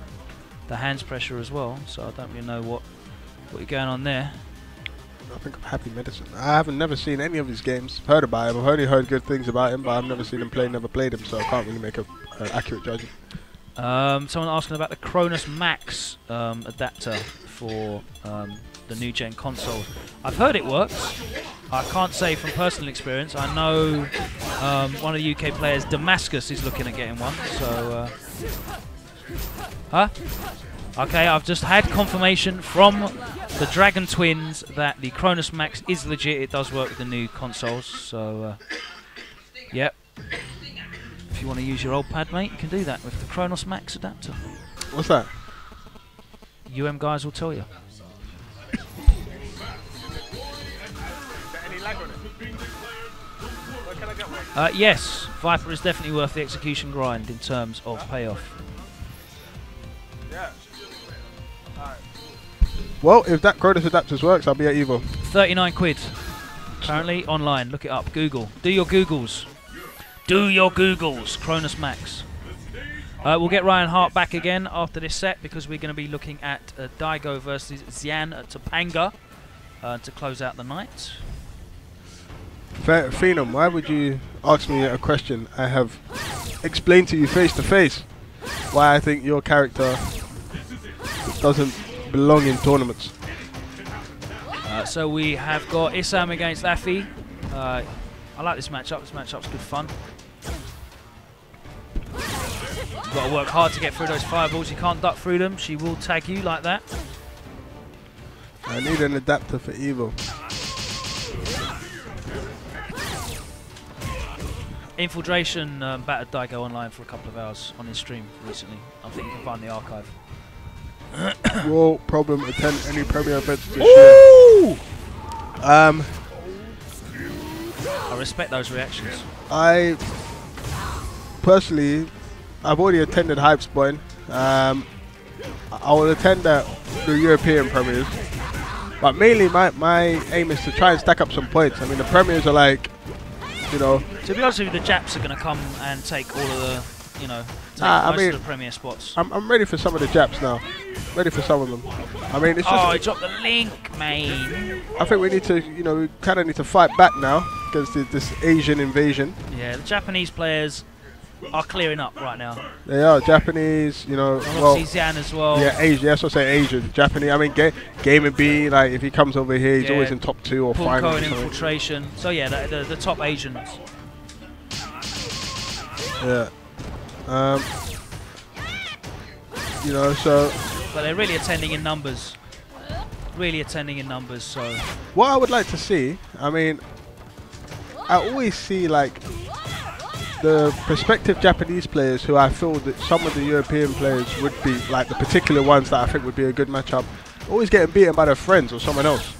hands pressure as well, so I don't really know what you're going on there. I think I'm Happy Medicine. I haven't never seen any of his games, heard about him. I've only heard good things about him, but I've never seen him play, never played him, so I can't really make an accurate judgment. Someone asking about the Cronus Max adapter for the new gen console. I've heard it works. I can't say from personal experience. I know one of the UK players, Damascus, is looking at getting one. So, huh? Okay, I've just had confirmation from the Dragon Twins that the Cronus Max is legit. It does work with the new consoles, so yep. If you want to use your old pad, mate, you can do that with the Cronus Max adapter. What's that? UM guys will tell you. Yes, Viper is definitely worth the execution grind in terms of payoff. Yeah. Well, if that Cronus Adapters works, I'll be at Evo. 39 quid. Currently online. Look it up. Google. Do your Googles. Do your Googles. Cronus Max. We'll get Ryan Hart back again after this set because we're going to be looking at Daigo versus Xian at Topanga to close out the night. Phenom, why would you ask me a question I have explained to you face to face why I think your character doesn't belong in tournaments? So we have got Isam against Afii. I like this matchup. This matchup's good fun. You've got to work hard to get through those fireballs. You can't duck through them. She will tag you like that. I need an adapter for Evo. Infiltration battered Daigo online for a couple of hours on his stream recently. I think you can find the archive. Raw problem attend any Premier events this year. I respect those reactions. I personally, I've already attended Hype Spawn. I will attend the European premieres, but mainly my aim is to try and stack up some points. I mean, the premieres are like, you know. To be honest with you, the Japs are going to come and take all of the, you know, most of the premier spots. I'm ready for some of the Japs now. Ready for some of them. I mean, it's just. Oh, he dropped the link, man. I think we need to, you know, we kind of need to fight back now against this Asian invasion. Yeah, the Japanese players are clearing up right now. They are Japanese, you know. And well, obviously Xian as well. Yeah, Asian. That's what I say, Asian, Japanese. I mean, Game and B. Like, if he comes over here, he's always in top 2 or finals. and Infiltration. So yeah, the top Asians. Yeah. You know, so. But they're really attending in numbers. Really attending in numbers. So. What I would like to see, I mean, I always see like the prospective Japanese players who I feel that some of the European players would be like the particular ones that I think would be a good matchup, always getting beaten by their friends or someone else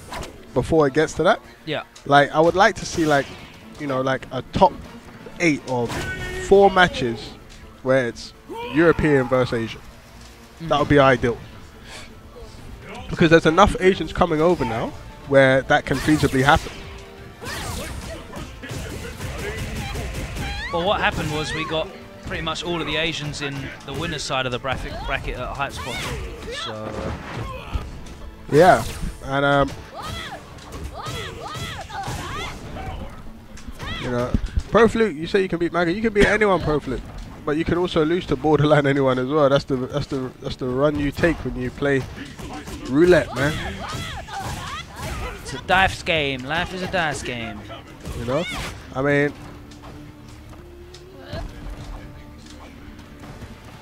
before it gets to that. Yeah. Like I would like to see like, you know, like a top 8 or 4 matches where it's European versus Asian. That would be ideal. Because there's enough Asians coming over now where that can feasibly happen. Well, what happened was we got pretty much all of the Asians in the winner's side of the bracket at Hype Spot. So. Yeah, and you know, Pro Flute. You say you can beat Maggie. You can beat anyone, Pro Flute. But you can also lose to borderline anyone as well. That's the run you take when you play roulette, man. It's a dice game. Life is a dice game. You know, I mean,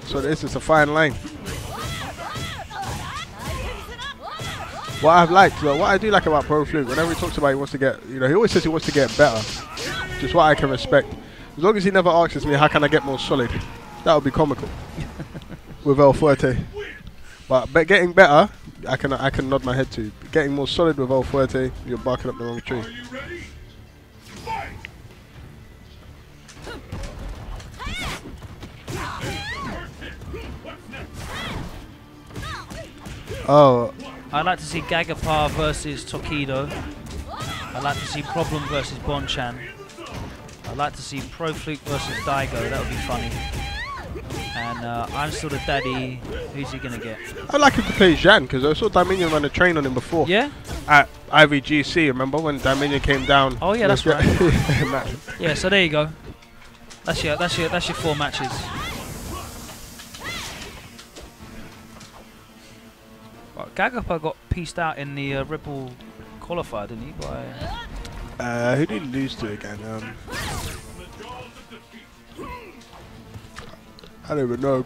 so this is a fine line. What I've liked, what I do like about Pro Flute, whenever he talks about he wants to get, you know, he always says he wants to get better. Just what I can respect. As long as he never asks me, how can I get more solid? That would be comical. With El Fuerte. But getting better, I can nod my head to. Getting more solid with El Fuerte, you're barking up the wrong tree. Oh. I'd like to see Gagapar versus Tokido. I'd like to see Problem versus Bonchan. I'd like to see Pro Flute versus Daigo. That would be funny. And I'm sort of daddy. Who's he gonna get? I'd like him to play Xian because I saw Dominion run a train on him before. Yeah. At IVGC, remember when Dominion came down? Oh yeah, that's right. Yeah, so there you go. That's your 4 matches. But Gagapar got pieced out in the Ripple qualifier, didn't he? By who did he lose to again? I don't even know.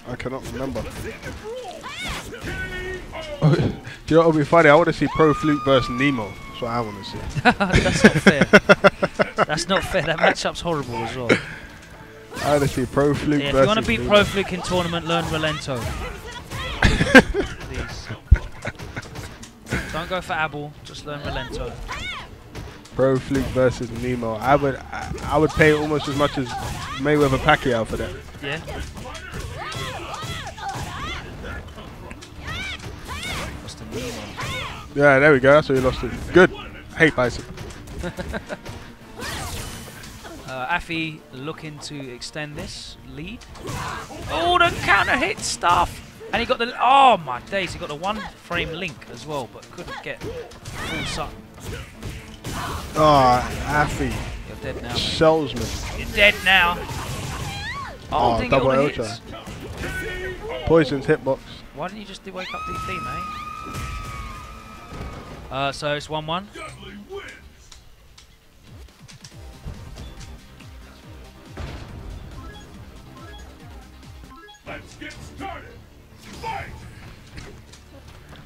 I cannot remember. you know what would be funny? I want to see Pro Flute versus Nemo. That's what I want to see. That's not fair. That's not fair. That matchup's horrible as well. I want to see Pro Flute versus Nemo. If you want to beat Pro Flute in tournament, learn Relento. Please. Don't go for Abel. Just learn Relento. Pro Flute versus Nemo. I would pay almost as much as Mayweather Pacquiao for that. Yeah. Lost to Nemo. Yeah, there we go. That's what he lost to. Good. I hate Bison. Afii looking to extend this lead. Oh, the counter hit stuff. And he got the, oh my days, he got the 1 frame link as well, but couldn't get full sub. Oh, Afii. You're dead now, mate. Salesman. You're dead now. Oh, double ultra. Poison's hitbox. Why didn't you just wake up DP, mate? So it's 1-1. Let's get started. Fight!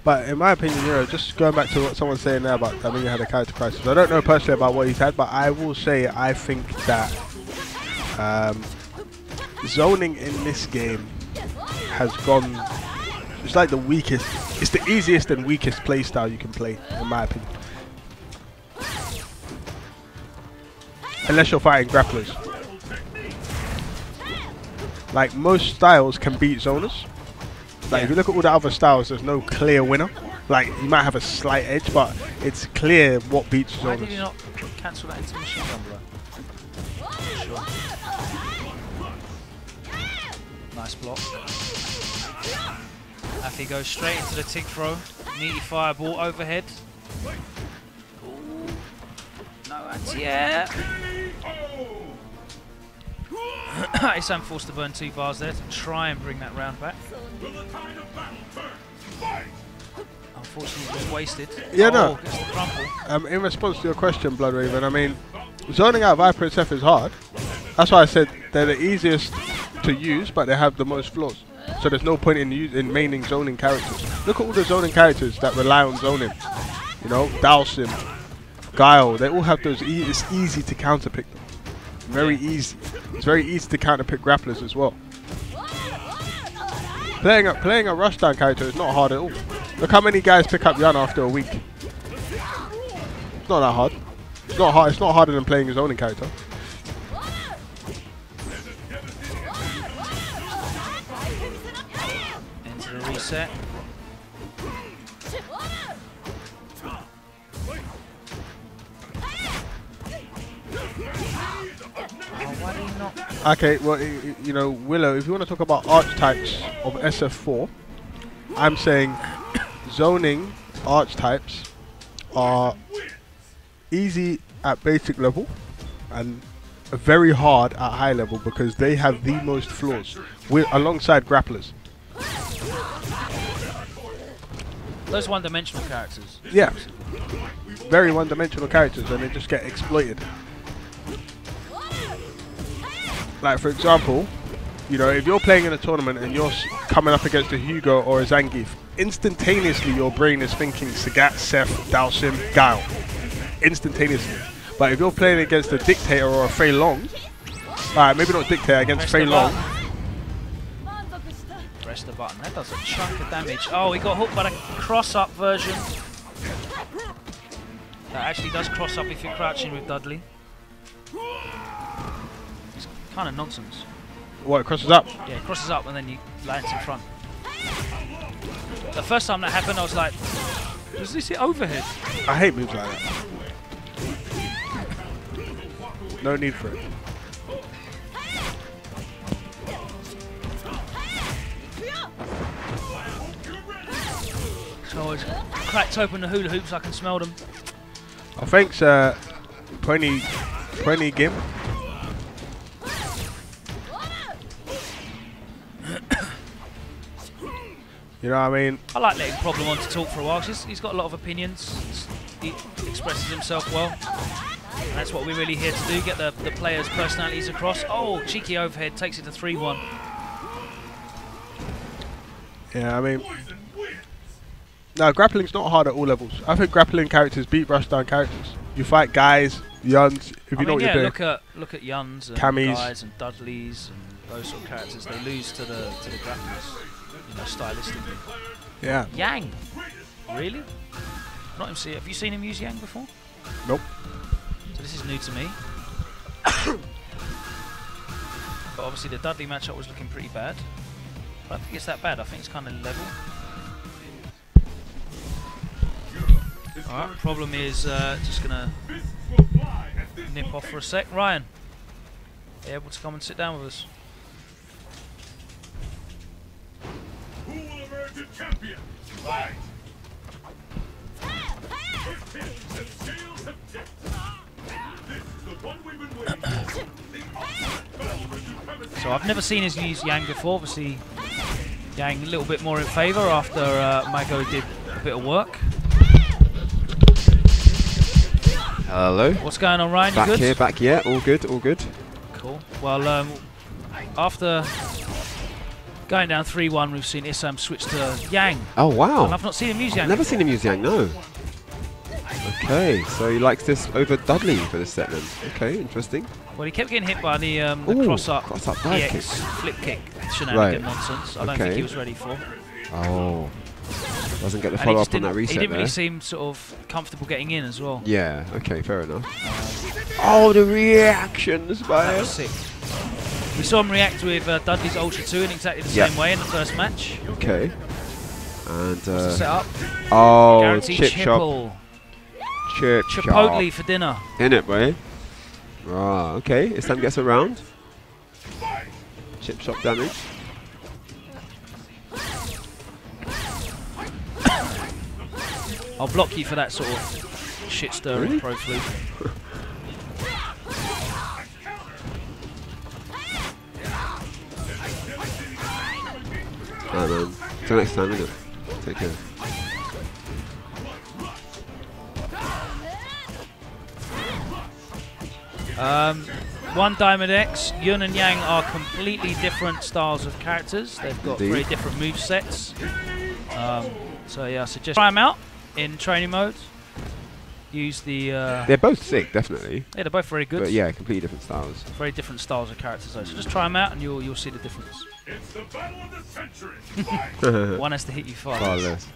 But in my opinion, you know, just going back to what someone's saying there about he had a character crisis. I don't know personally about what he's had, but I will say I think that zoning in this game has gone. It's like the weakest. It's the easiest and weakest playstyle you can play, in my opinion. Unless you're fighting grapplers. Like, most styles can beat zoners. Like, if you look at all the other styles, there's no clear winner. Like, you might have a slight edge, but it's clear what beats zoners. Why did you not cancel that into machine gun blow? Sure. Nice block. Afii goes straight into the tick throw. Meaty fireball overhead. Ooh. No anti-air. Isam forced to burn 2 bars there to try and bring that round back. Unfortunately, it was wasted. Yeah, no. Gets the crumple. In response to your question, Blood Raven, I mean, zoning out Viper and Seth is hard. That's why I said they're the easiest to use, but they have the most flaws. So there's no point in maining zoning characters. Look at all the zoning characters that rely on zoning. You know, Dalsim, Guile, they all have those. It's easy to counterpick them. Very easy. It's very easy to counterpick grapplers as well. Playing a rushdown character is not hard at all. Look how many guys pick up Xian after a week. It's not that hard. It's not hard. It's not harder than playing a zoning character. Into the reset. Okay, well, you know, Willow, if you want to talk about archetypes of SF4, I'm saying zoning archetypes are easy at basic level and very hard at high level because they have the most flaws, alongside grapplers. Those one-dimensional characters. Yeah, very one-dimensional characters, and they just get exploited. Like, for example, you know, if you're playing in a tournament and you're coming up against a Hugo or a Zangief, instantaneously your brain is thinking Sagat, Seth, Dalsim, Guile. Instantaneously. But if you're playing against a Dictator or a Fei Long, alright, maybe not Dictator, against Fei Long. Press the button. That does a chunk of damage. Oh, he got hooked by the cross-up version. That actually does cross-up if you're crouching with Dudley. Kind of nonsense. What, it crosses up? Yeah, it crosses up and then you lands in front. The first time that happened, I was like, does this hit overhead? I hate moves like that. No need for it. So I cracked open the hula hoops, I can smell them. Oh, thanks, 20 Gim. You know what I mean? I like letting Problem on to talk for a while. He's got a lot of opinions. He expresses himself well. And that's what we're really here to do, get the players' personalities across. Oh, cheeky overhead, takes it to 3-1. Yeah, I mean, No, grappling's not hard at all levels. I think grappling characters beat rushdown characters. You fight guys, Yuns, if you know what you're doing. Look at Yuns and Camis. guys and Dudleys and those sort of characters. They lose to the grapplers, you know, stylistically. Yeah. Yang, really? Not him. Have you seen him use Yang before? Nope. So this is new to me. But obviously the Dudley matchup was looking pretty bad. I don't think it's that bad. I think it's kind of level. Alright, problem is just gonna nip off for a sec. Ryan, are you able to come and sit down with us? Who will emerge a champion? Fight! The scales have tipped. This is the one we've been waiting for. So I've never seen us use Yang before. Obviously, Yang a little bit more in favour after Mago did a bit of work. Hello. What's going on, Ryan? You good? Back here. All good, all good. Cool. Well, after going down 3-1, we've seen Isam switch to Yang. Oh, wow. And I've not seen him use Yang. I've never seen him use Yang, no. Okay, so he likes this over Dudley for this set then. Okay, interesting. Well, he kept getting hit by the cross-up dive EX flip kick shenanigan nonsense. I don't think he was ready for. Oh. Doesn't get the follow-up on that reset. He didn't really seem sort of comfortable getting in as well. Yeah, okay, fair enough. Oh, the reactions, man. That was sick. We saw him react with Dudley's Ultra 2 in exactly the same way in the first match. Okay. And What's the setup? Oh, Guaranteed chip shop. Chipotle for dinner. In it, boy. Ah, okay. Isam gets around. Chip shop damage. I'll block you for that sort of shit stirring pro fluke. Alright, man. Till next time, innit? Take care. One Diamond X, Yun and Yang are completely different styles of characters. They've got very different move sets. So yeah, I suggest try them out in training mode. Use the. They're both sick, definitely. Yeah, they're both very good. But yeah, completely different styles. Very different styles of characters, though. So just try them out, and you'll see the difference. It's the battle of the century. One has to hit you far less.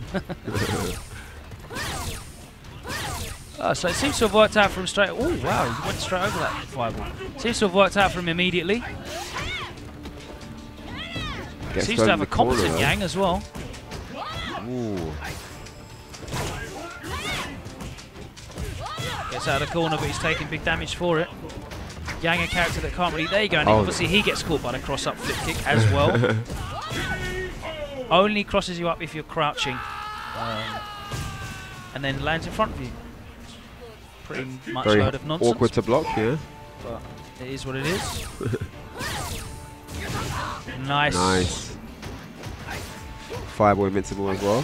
So it seems to have worked out for him straight. Oh wow, he went straight over that fireball. Seems to have worked out for him immediately. Seems to have a competent Yang as well. Ooh. Gets out of the corner, but he's taking big damage for it. Yang, a character that can't really. There you go. And obviously he gets caught by the cross-up flip kick as well. Only crosses you up if you're crouching, and then lands in front of you. Pretty much Very load of nonsense. awkward to block, yeah. But it is what it is. Nice. Nice. Fireball invincible as well.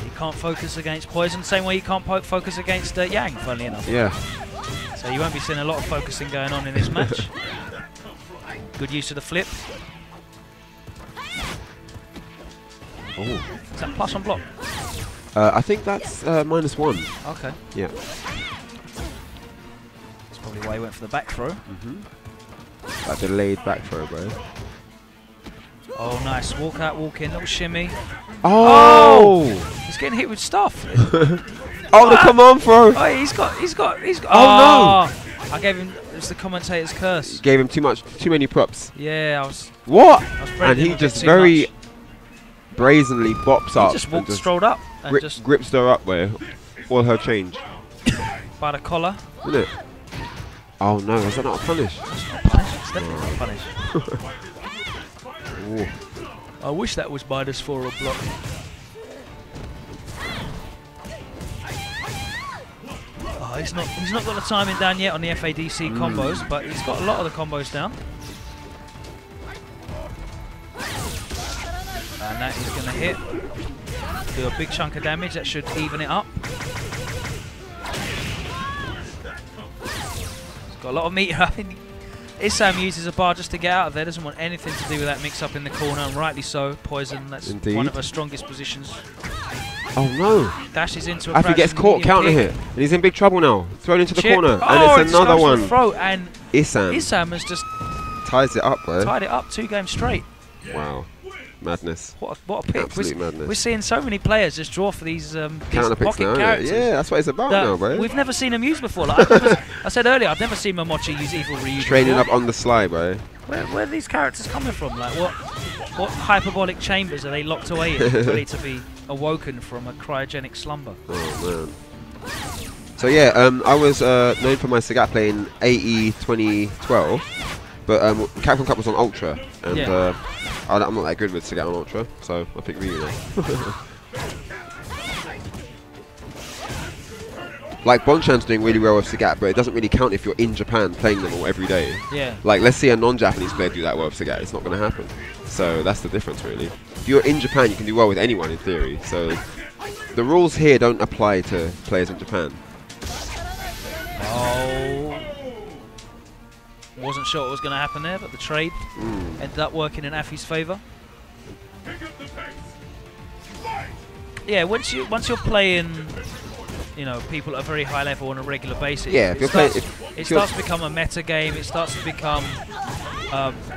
You can't focus against poison, same way you can't focus against Yang, funnily enough. Yeah. So you won't be seeing a lot of focusing going on in this match. Good use of the flip. Oh. Is that plus on block? I think that's -1. Okay. Yeah. That's probably why he went for the back throw. That delayed back throw, bro. Oh, nice. Walk out, walk in, little shimmy. Oh! He's getting hit with stuff. Oh, the come on throw! Oh, he's got. Oh, no! I gave him. It was the commentator's curse. You gave him too many props. Yeah, I was. What? And he just very brazenly bops up. He just walked, strolled up, and just grips her up with all her change. by the collar. Isn't it? Oh no, is that not a punish? That's not a punish. It's definitely not a punish. Ooh. I wish that was -4 or block. Oh, he's not got the timing down yet on the FADC combos, but he's got a lot of the combos down. And that is going to hit. Do a big chunk of damage. That should even it up. He's got a lot of meter. I think Isam uses a bar just to get out of there. Doesn't want anything to do with that mix-up in the corner, and rightly so. Poison, that's one of her strongest positions. Oh no! Dashes into a Afii gets caught, counter hit, and he's in big trouble now. Thrown into the corner, and it's another one. Throat, and Isam has just ties it up, bro. Tied it up 2 games straight. Wow. Madness. What a pick. Absolute madness. We're seeing so many players just draw for these counter picks now, characters. Yeah, that's what it's about now, bro. We've never seen them used before. Like I said earlier, I've never seen Momochi use Evil Ryu. Training up on the sly, bro. Where are these characters coming from? Like what hyperbolic chambers are they locked away in, ready to be awoken from a cryogenic slumber? Oh man. So yeah, I was known for my Sagat play in AE 2012, but Capcom Cup was on Ultra, and I'm not that good with Sagat on Ultra, so I picked Ryu now. Like, Bonchan's doing really well with Sagat, but it doesn't really count if you're in Japan playing them all every day. Yeah. Like, let's see a non-Japanese player do that well with Sagat. It's not going to happen. So that's the difference, really. If you're in Japan, you can do well with anyone, in theory. So the rules here don't apply to players in Japan. Oh. Wasn't sure what was going to happen there, but the trade ended up working in Afii's favour. Yeah, once you're playing, you know, people at a very high level on a regular basis. Yeah, it starts to become a meta game. It starts to become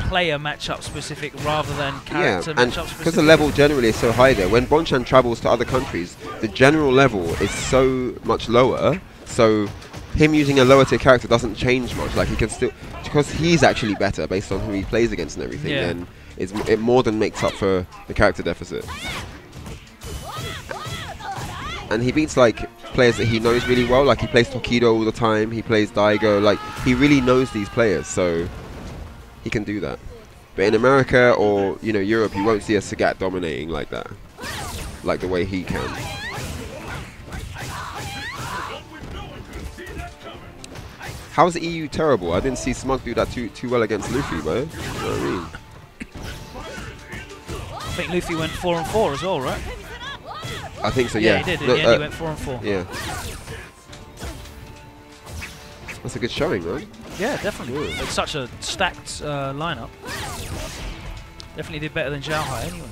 player matchup specific rather than character matchup specific. Because the level generally is so high there. When Bonchan travels to other countries, the general level is so much lower. So him using a lower tier character doesn't change much. Like, he can still, because he's actually better based on who he plays against and everything. Then it more than makes up for the character deficit. And he beats like players that he knows really well. Like, he plays Tokido all the time. He plays Daigo. Like, he really knows these players, so he can do that. But in America or, you know, Europe, you won't see a Sagat dominating like that, like the way he can. How's the EU terrible? I didn't see Smug do that too well against Luffy, bro. You know what I mean? I think Luffy went 4-4 as well, right? I think so, yeah. Yeah, he did. In the end, he went 4-4. Yeah. That's a good showing, right? Yeah, definitely. It's such a stacked lineup. Definitely did better than Xiaohai anyway.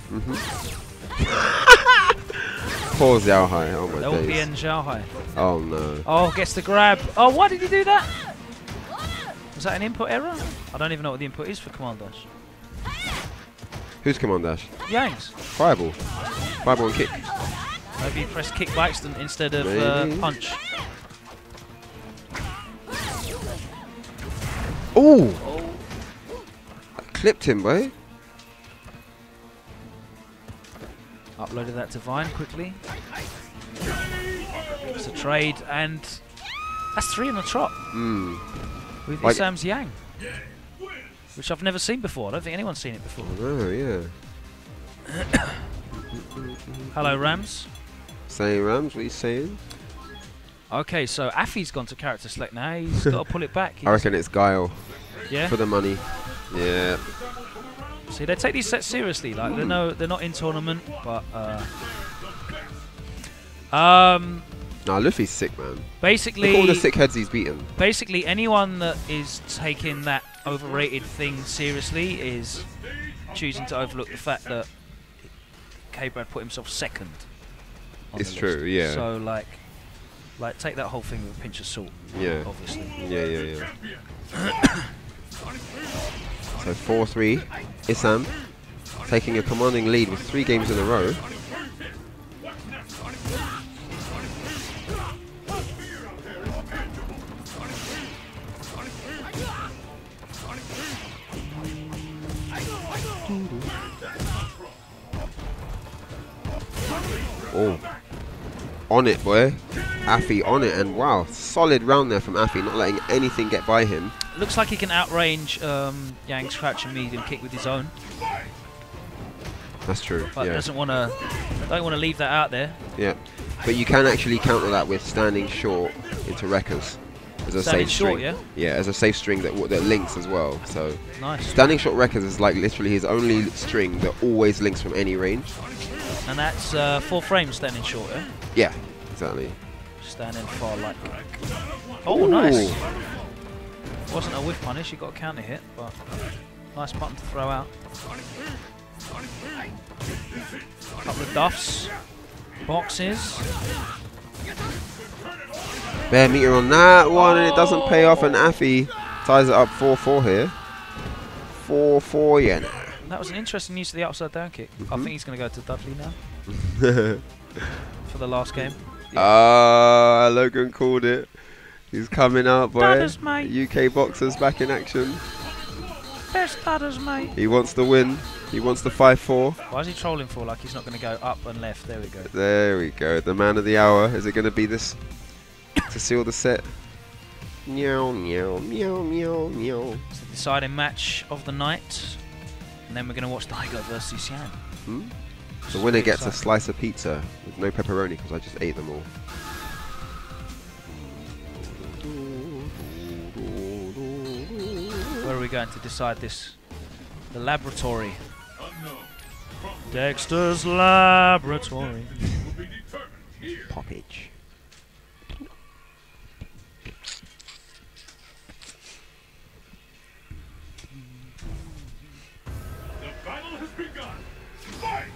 Poor Xiaohai, oh my days. LPN Xiaohai. Oh no. Oh, gets the grab. Oh, why did he do that? Was that an input error? I don't even know what the input is for Command Dash. Who's Command Dash? Yang's. Fireball. Fireball and kick. Maybe he pressed kick by accident instead of punch. Ooh! I clipped him, boy. Uploaded that to Vine quickly. It's a trade, and that's 3 in a trot. With like Isam's Yang. Which I've never seen before. I don't think anyone's seen it before. Oh, yeah. Hello, Rams. Saying Rams, what are you saying? Okay, so Afii's gone to character select now. He's got to pull it back. I reckon it's Guile. Yeah? For the money. Yeah. See, they take these sets seriously. Like, they're not in tournament, but nah, Luffy's sick, man. Basically, look at all the sick heads he's beaten. Basically, anyone that is taking that overrated thing seriously is choosing to overlook the fact that K-Brad put himself second. It's true, yeah. So, like take that whole thing with a pinch of salt. Yeah. Obviously. Yeah. So 4-3, Isam taking a commanding lead with 3 games in a row. Oh, on it, boy. Afii on it, and wow, solid round there from Afii, not letting anything get by him. Looks like he can outrange Yang's crouch and medium kick with his own. That's true. But don't want to leave that out there. Yeah, but you can actually counter that with standing short into wreckers as a safe string. Yeah, as a safe string that links as well. So nice. Standing short wreckers is like literally his only string that always links from any range. And that's 4 frames standing short, yeah? Yeah, exactly. Standing far like. Oh, nice. Wasn't a whiff punish, he got a counter hit, but nice button to throw out. Couple of duffs. Boxes. Bare meter on that one, and it doesn't pay off, and Afii ties it up 4-4 here. 4-4, yeah. That was an interesting use of the upside down kick. I think he's going to go to Dudley now. For the last game. Ah, Logan called it. He's coming out, boy. Dudders, mate. UK boxers back in action. Best Dudders, mate. He wants the win. He wants the 5-4. Why is he trolling for? Like he's not going to go up and left. There we go. There we go. The man of the hour. Is it going to be this to seal the set? Meow, meow, meow, meow, meow. It's the deciding match of the night. And then we're going to watch Daigo versus Xian. Hmm? The winner gets a slice of pizza with no pepperoni because I just ate them all. Where are we going to decide this? The laboratory. Dexter's laboratory. Poppage. The battle has begun. Fight!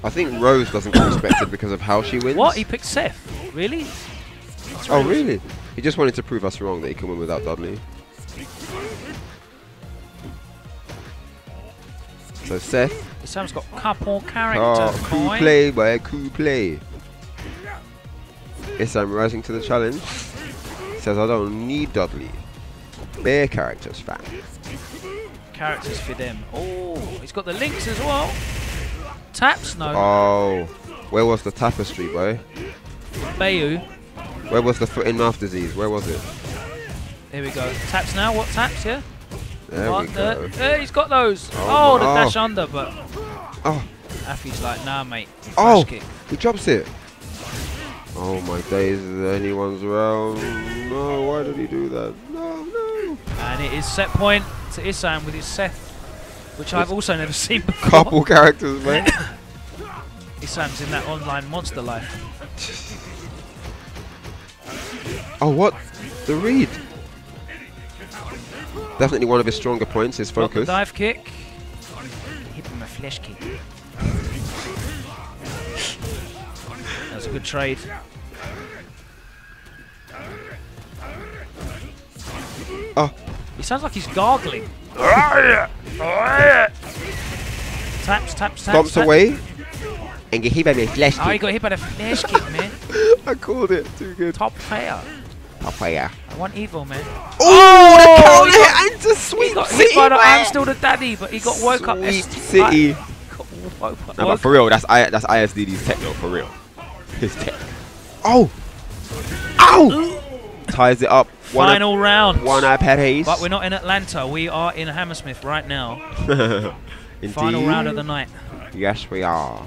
I think Rose doesn't get respected because of how she wins. What? He picked Seth? Really? Oh, really? He just wanted to prove us wrong that he can win without Dudley. So Seth. Sam's got couple character. Oh, cool play, boy. Cool play. Isam rising to the challenge. Says, I don't need Dudley. Bare characters, fam. Characters for them. Oh, he's got the links as well. Taps? No. Oh, where was the tapestry, boy? Bayu. Where was the foot in mouth disease? Where was it? Here we go. Taps now. What taps, yeah? There we go. He's got those. Oh, Oh, the dash under, but Oh, Afii's like, nah, mate. oh, Flash kick. he drops it. Oh my days, anyone's around. No, why did he do that? No, no. And it is set point to Isam with his Seth, which I've also never seen before. Couple characters, man. Isam's in that online monster life. Oh, what? The read. Definitely one of his stronger points, his Got the focus. dive kick. Hit him a flash kick. That's a good trade. Oh. He sounds like he's gargling. Taps, taps, taps. Stomps away. And get hit by the flash kick. Oh, he got hit by the flash kick, man. I called it. Too good. Top player. Top player. I want evil, man. Oh, the counter hit into Sweet He got City, hit by the man. I'm still the daddy, but he got woke up. Sweet City. No, No, but for real, that's ISDD's tech though, for real. His tech. Oh! Ow! Ties it up. Final round. One iPad ace. But we're not in Atlanta. We are in Hammersmith right now. Indeed. Final round of the night. Yes, we are.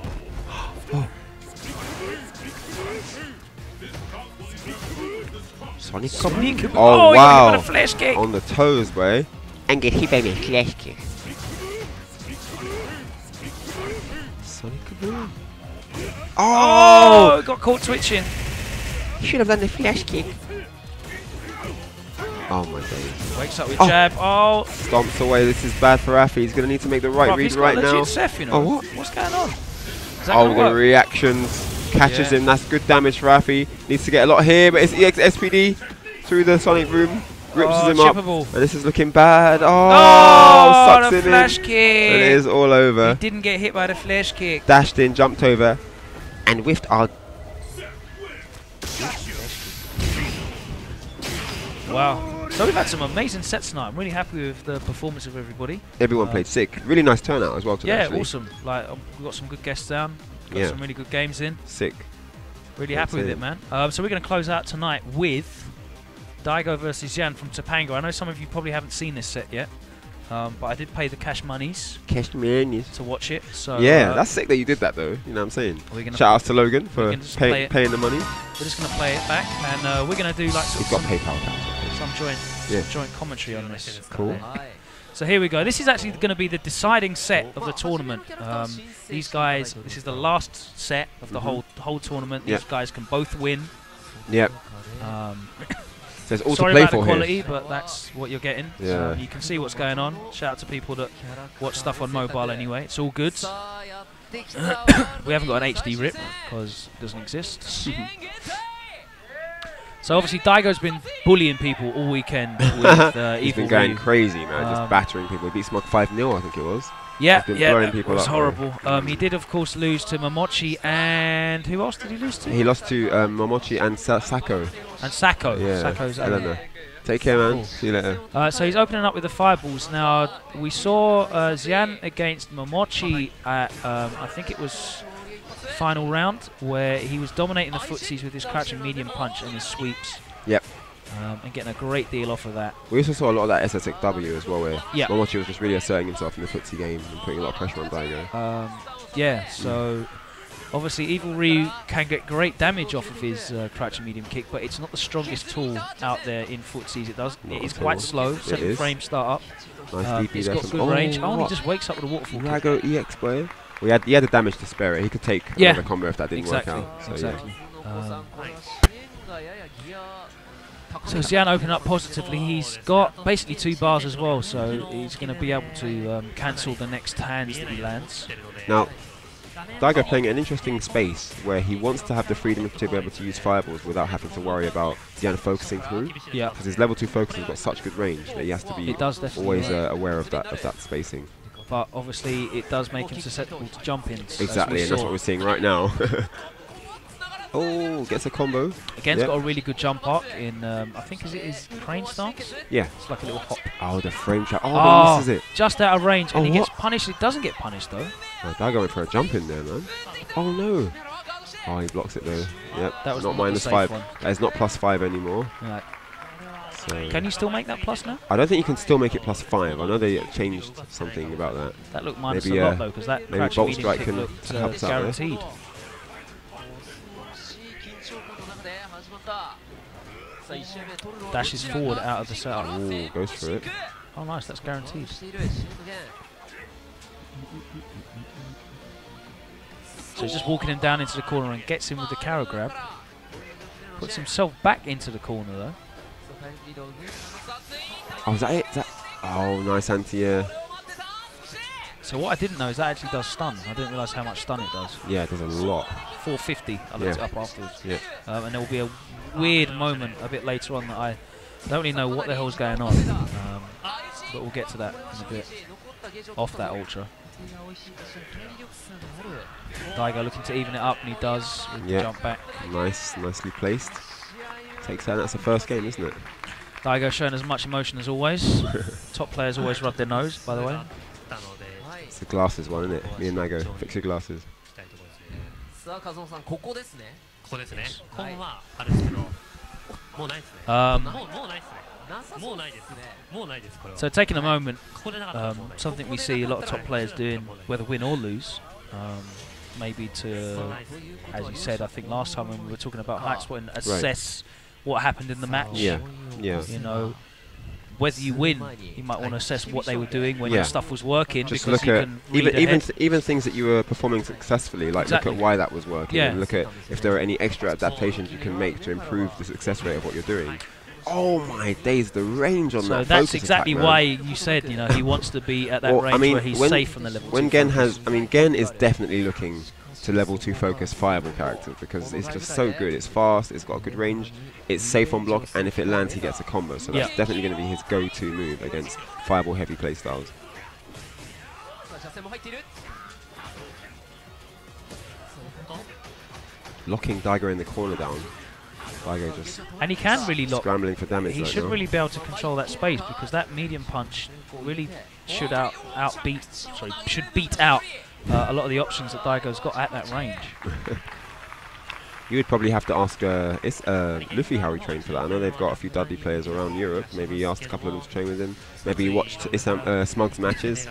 Sonic. Sonic. Oh, he got wow. hit by the flash kick. On the toes, boy. And get hit by the flash kick. Sonic Kaboom. Oh, got caught twitching. Should have done the flash kick. Oh my days. Wakes up with jab. Oh. Stomps away. This is bad for Afii. He's going to need to make the right Bruv, read he's got right legit now. Seth, you know. Oh, what? What's going on? Is that Oh, gonna the work? reactions. Catches him. That's good damage for Afii. Needs to get a lot here, but it's EX SPD through the Sonic room. Rips him up. chippable. And this is looking bad. Oh, Oh, sucks the him flash in. kick. And it is all over. He didn't get hit by the flash kick. Dashed in, jumped over, and whiffed our... Wow. So we've had some amazing sets tonight. I'm really happy with the performance of everybody. Everyone played sick. Really nice turnout as well today, Yeah, actually. awesome. Like we've got some good guests down. Got Yeah. some really good games in. Sick. Really That's happy with it. it, man. So we're going to close out tonight with Daigo versus Xian from Topanga. I know some of you probably haven't seen this set yet, but I did pay the cash monies Cash manies. to watch it. So Yeah, that's sick that you did that though. You know what I'm saying? we're gonna Shout outs to Logan for can just play it. paying the money. we're just going to play it back, and we're going to do like He's got some PayPal accounts. some joint commentary on this. Cool. So here we go. This is actually going to be the deciding set of the tournament. These guys, this is the last set of the whole tournament. These guys can both win. Yep. So it's all sorry to play about for the quality, here. but that's what you're getting. Yeah. You can see what's going on. Shout out to people that watch stuff on mobile anyway. It's all good. We haven't got an HD rip because it doesn't exist. So obviously Daigo's been bullying people all weekend with He's been going crazy, man, just battering people. He beat Smug 5-0, I think it was. Yeah, blowing people it was up, horrible. He did, of course, lose to Momochi, and who else did he lose to? He lost to Momochi and Sako. And Sako. Yeah, Sako's Elena. Take care, man. Cool. See you later. So he's opening up with the fireballs. Now, we saw Xian against Momochi at, I think it was final round, where he was dominating the footsies with his crouching medium punch and his sweeps. Yep. And getting a great deal off of that. We also saw a lot of that SSXW as well, where Yeah. Momochi was just really asserting himself in the footsie game and putting a lot of pressure on Daigo. Yeah, so obviously Evil Ryu can get great damage off of his crouching medium kick, but it's not the strongest tool out there in footsies. It is quite slow, 7 frames start up. Nice DP it's there got from good range. Oh, and he just wakes up with a waterfall kick. Drago EX boy. Well, he had the damage to spare it. He could take another combo if that didn't work out. So exactly. So Xian opened up positively. He's got basically 2 bars as well, so he's going to be able to cancel the next hands that he lands. Now, Daigo playing an interesting space where he wants to have the freedom to be able to use fireballs without having to worry about Xian focusing through. Yeah. Because his level 2 focus has got such good range that he has to be always aware of that spacing. But obviously it does make him susceptible to jump-ins. Exactly, and that's what we're seeing right now. Oh, gets a combo. Again's got a really good jump arc in, I think is it his crane stance? Yeah. It's like a little hop. Oh, the frame trap. Oh, he misses it. Just out of range, and he gets punished. It doesn't get punished though. Oh, Daigo went for a jump in there, man. Oh no. Oh, he blocks it though. Yep. That was not -5. That is not +5 anymore. Right. So can you still make that plus now? I don't think you can still make it +5. I know they changed something about that. That looked minus a lot though, because that maybe Bolt Strike can looked help us out there. guaranteed. Dashes forward out of the setup. Ooh, goes for it. Oh nice, that's guaranteed. So he's just walking him down into the corner and gets him with the carry grab. Puts himself back into the corner though. Oh, is that it? Oh, nice anti-air. So what I didn't know is that actually does stun. I didn't realise how much stun it does. Yeah, it does a lot. 450, I looked it up afterwards. Yeah. And there will be a weird moment a bit later on that I don't really know what the hell's going on. But we'll get to that in a bit. Off that ultra. Daigo looking to even it up, and he does with the jump back. Nicely placed. Takes that. That's the first game, isn't it? Daigo showing as much emotion as always. Top players always rub their nose, by the way. It's the glasses one, isn't it? Me and Nago, fix your glasses. So taking a moment, something we see a lot of top players doing, whether win or lose, maybe to, as you said, I think last time when we were talking about height spotting, assess what happened in the match. Yeah. You know, whether you win, you might want to assess what they were doing when your stuff was working. Just because look you at even things that you were performing successfully, like look at why that was working, and look at if there are any extra adaptations you can make to improve the success rate of what you're doing. Oh my days, the range on that. So that's exactly why you said, you know, he wants to be at that range where he's safe from the level 2. When Gen has, Gen is definitely looking to level 2 focus fireball characters because it's just so good. It's fast, it's got a good range, it's safe on block, and if it lands, he gets a combo. So that's definitely going to be his go-to move against fireball heavy playstyles. Locking Daigo in the corner down. Daigo just and he can really lock. Scrambling for damage. He should really be able to control that space because that medium punch really should beat out a lot of the options that Daigo's got at that range. You would probably have to ask Luffy how he trained for that. I know they've got a few Dudley players around Europe. Maybe he asked a couple of them to train with him. Maybe he watched Smug's matches.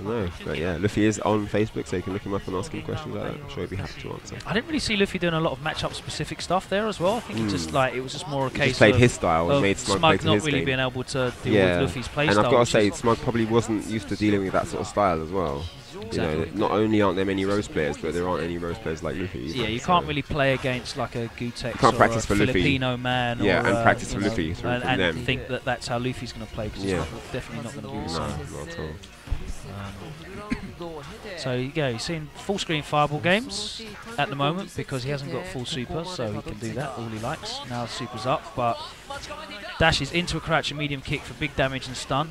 I know, but yeah, Luffy is on Facebook, so you can look him up and ask him questions like that. I'm sure he'd be happy to answer. I didn't really see Luffy doing a lot of matchup specific stuff there as well. I think he just like it was just more a case just played of his style and made Smug play to not his really game. being able to deal with Luffy's play and style. I've got to say, Smug probably wasn't used to dealing with that sort of style as well. Exactly. You know, not only aren't there many Rose players, but there aren't any Rose players like Luffy. Yeah, you can't really play against like a Gutex can't or practice a for Luffy. Filipino man. Yeah, or, and practice for you know, Luffy from and them. think that that's how Luffy's going to play, because it's definitely not going to be the same. No, not at all. So yeah, you're seeing full screen fireball games at the moment because he hasn't got full super, so he can do that all he likes. Now super's up, but dashes into a crouch and medium kick for big damage and stun.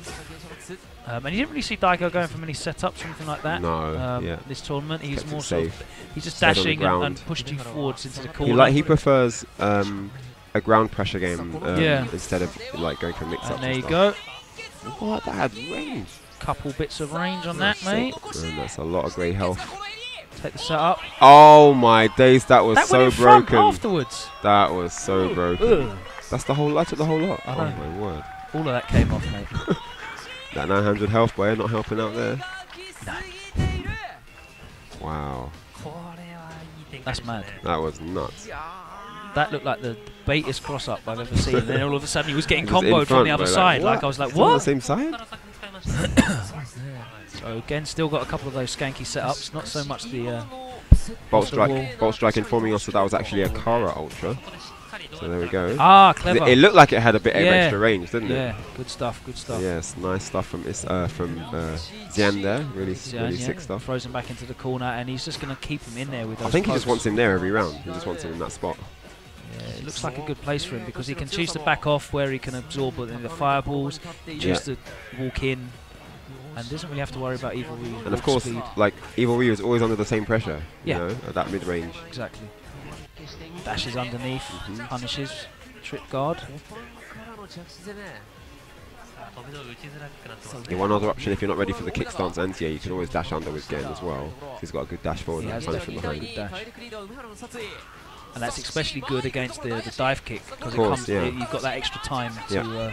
And you didn't really see Daigo going for many setups or anything like that. No, this tournament he's kept more it sort of, safe. he's just Stayed on the dashing ground. and pushed you forwards into the corner. He prefers a ground pressure game Yeah. instead of like going for mix-ups. And there you stuff. go. What? That had range. Couple bits of range on that, mate. Man, that's a lot of grey health. Take the setup. Oh my days, that was That so went in front broken. afterwards. That was so broken. Ugh. That's the whole. I took the whole lot. I Oh know. my word. All of that came off, mate. That 900 health boy not helping out there. No. Wow. That's mad. That was nuts. That looked like the baitest cross-up I've ever seen. And then all of a sudden he was getting He was in comboed from front, the other bro, side. what? Like I was like, Is it on the what? same side? So again, still got a couple of those skanky setups. Not so much the Bolt off the wall. strike. Bolt strike informing us that that was actually a Kara Ultra. So there we go. Ah, clever. It looked like it had a bit of Yeah. extra range, didn't it? Yeah, good stuff, good stuff. Yes, nice stuff from Xian there. Really Xian, sick stuff. Throws him back into the corner, and he's just going to keep him in there with those I think he just pokes. wants him there every round. He just wants him in that spot. Yeah, it looks like a good place for him because he can choose to back off where he can absorb the fireballs, choose to walk in, and doesn't really have to worry about Evil Ryu. And of course, speed. like Evil Ryu is always under the same pressure. Yeah. You know, at that mid range. Exactly. Dashes underneath, punishes, trip guard. Yeah, one other option, if you're not ready for the kick stance anti, you can always dash under with Gen as well. He's got a good dash forward He and has punish from definitely behind. got a good dash. And that's especially good against the dive kick because you've got that extra time to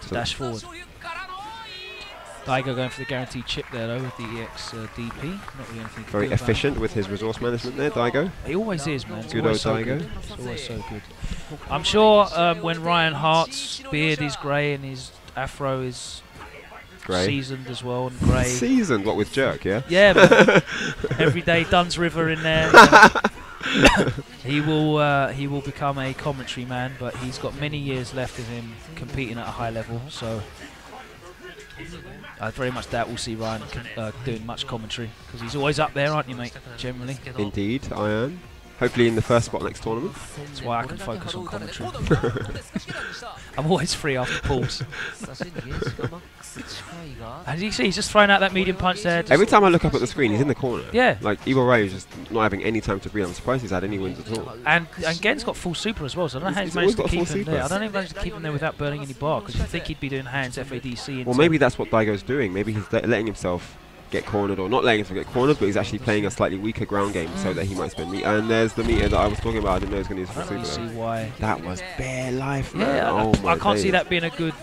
dash forward. Daigo going for the guaranteed chip there though with the EX DP. Not really anything Very efficient with his resource management there, Daigo. He always is, man. It's Good always old so Daigo. good. It's always so good. I'm sure when Ryan Hart's beard is grey and his afro is Grey. seasoned as well and grey. Seasoned, what with Jerk, yeah? Yeah, man. Every day Duns River in there. He will become a commentary man, but he's got many years left of him competing at a high level. So I very much doubt we'll see Ryan doing much commentary because he's always up there, aren't you, mate? Generally. Indeed, I am. Hopefully in the first spot next tournament. That's why I can focus on commentary. I'm always free after pulls. As you see, he's just throwing out that medium punch there. Every time I look up at the screen, he's in the corner. Yeah. Like, Evil Ray is just not having any time to breathe. I'm surprised he's had any wins at all. And Gen's got full super as well, so I don't know how he's He's managed to always got keep full him there. super. I don't even manage to keep him there without burning any bar, because you think he'd be doing hands, FADC. Into Well, maybe that's what Daigo's doing. Maybe he's letting himself get cornered, or not letting himself get cornered, but he's actually playing a slightly weaker ground game so that he might spend meter. And there's the meter that I was talking about. I didn't know he was going to use I full don't really super. see why. That was bare life, man. Yeah, Oh my I can't see days. that being a good.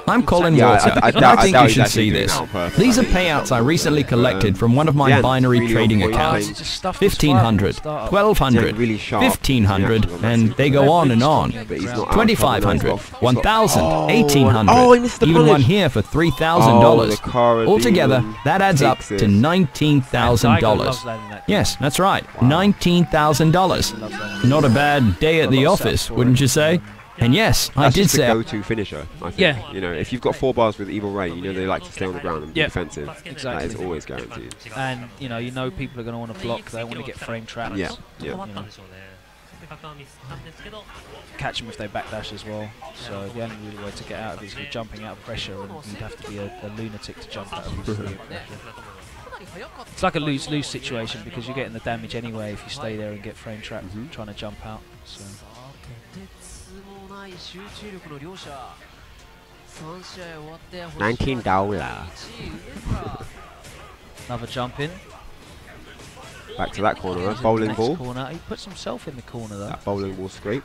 I'm Colin Yeah, Walter, I and doubt- I think doubt you he's should actually see doing this. that on purpose. These are payouts I recently collected from one of my yeah, binary really trading on point. accounts. Yeah. Just stuff this 1500, far. 1200, really sharp 1500, reactions on that and super. they go on and on. But he's not out 2500, of trouble. 1000, Oh, 1800, oh, he missed the even punish. one here for Oh, $3,000. the Kara Altogether, demon that adds up takes to it. Daigo $19,000. loves landing that. Yes, that's right, $19,000. Not a bad day at the office, wouldn't you say? And yes, I That's did just the say go-to finisher, I think. Yeah. You know, if you've got 4 bars with Evil Ray, you know they like to stay on the ground and be Yeah. defensive. Exactly. That is always guaranteed. And you know people are going to want to block. They want to get frame traps. Yeah, yeah. You know, catch them if they backdash as well. So the only real way to get out of it is you're jumping out of pressure, and you'd have to be a lunatic to jump out of pressure. It's like a lose-lose situation because you're getting the damage anyway if you stay there and get frame trapped trying to jump out. So. $19. Another jump in. Back to that corner, huh? Bowling Next ball. corner. He puts himself in the corner though. That bowling ball scrape.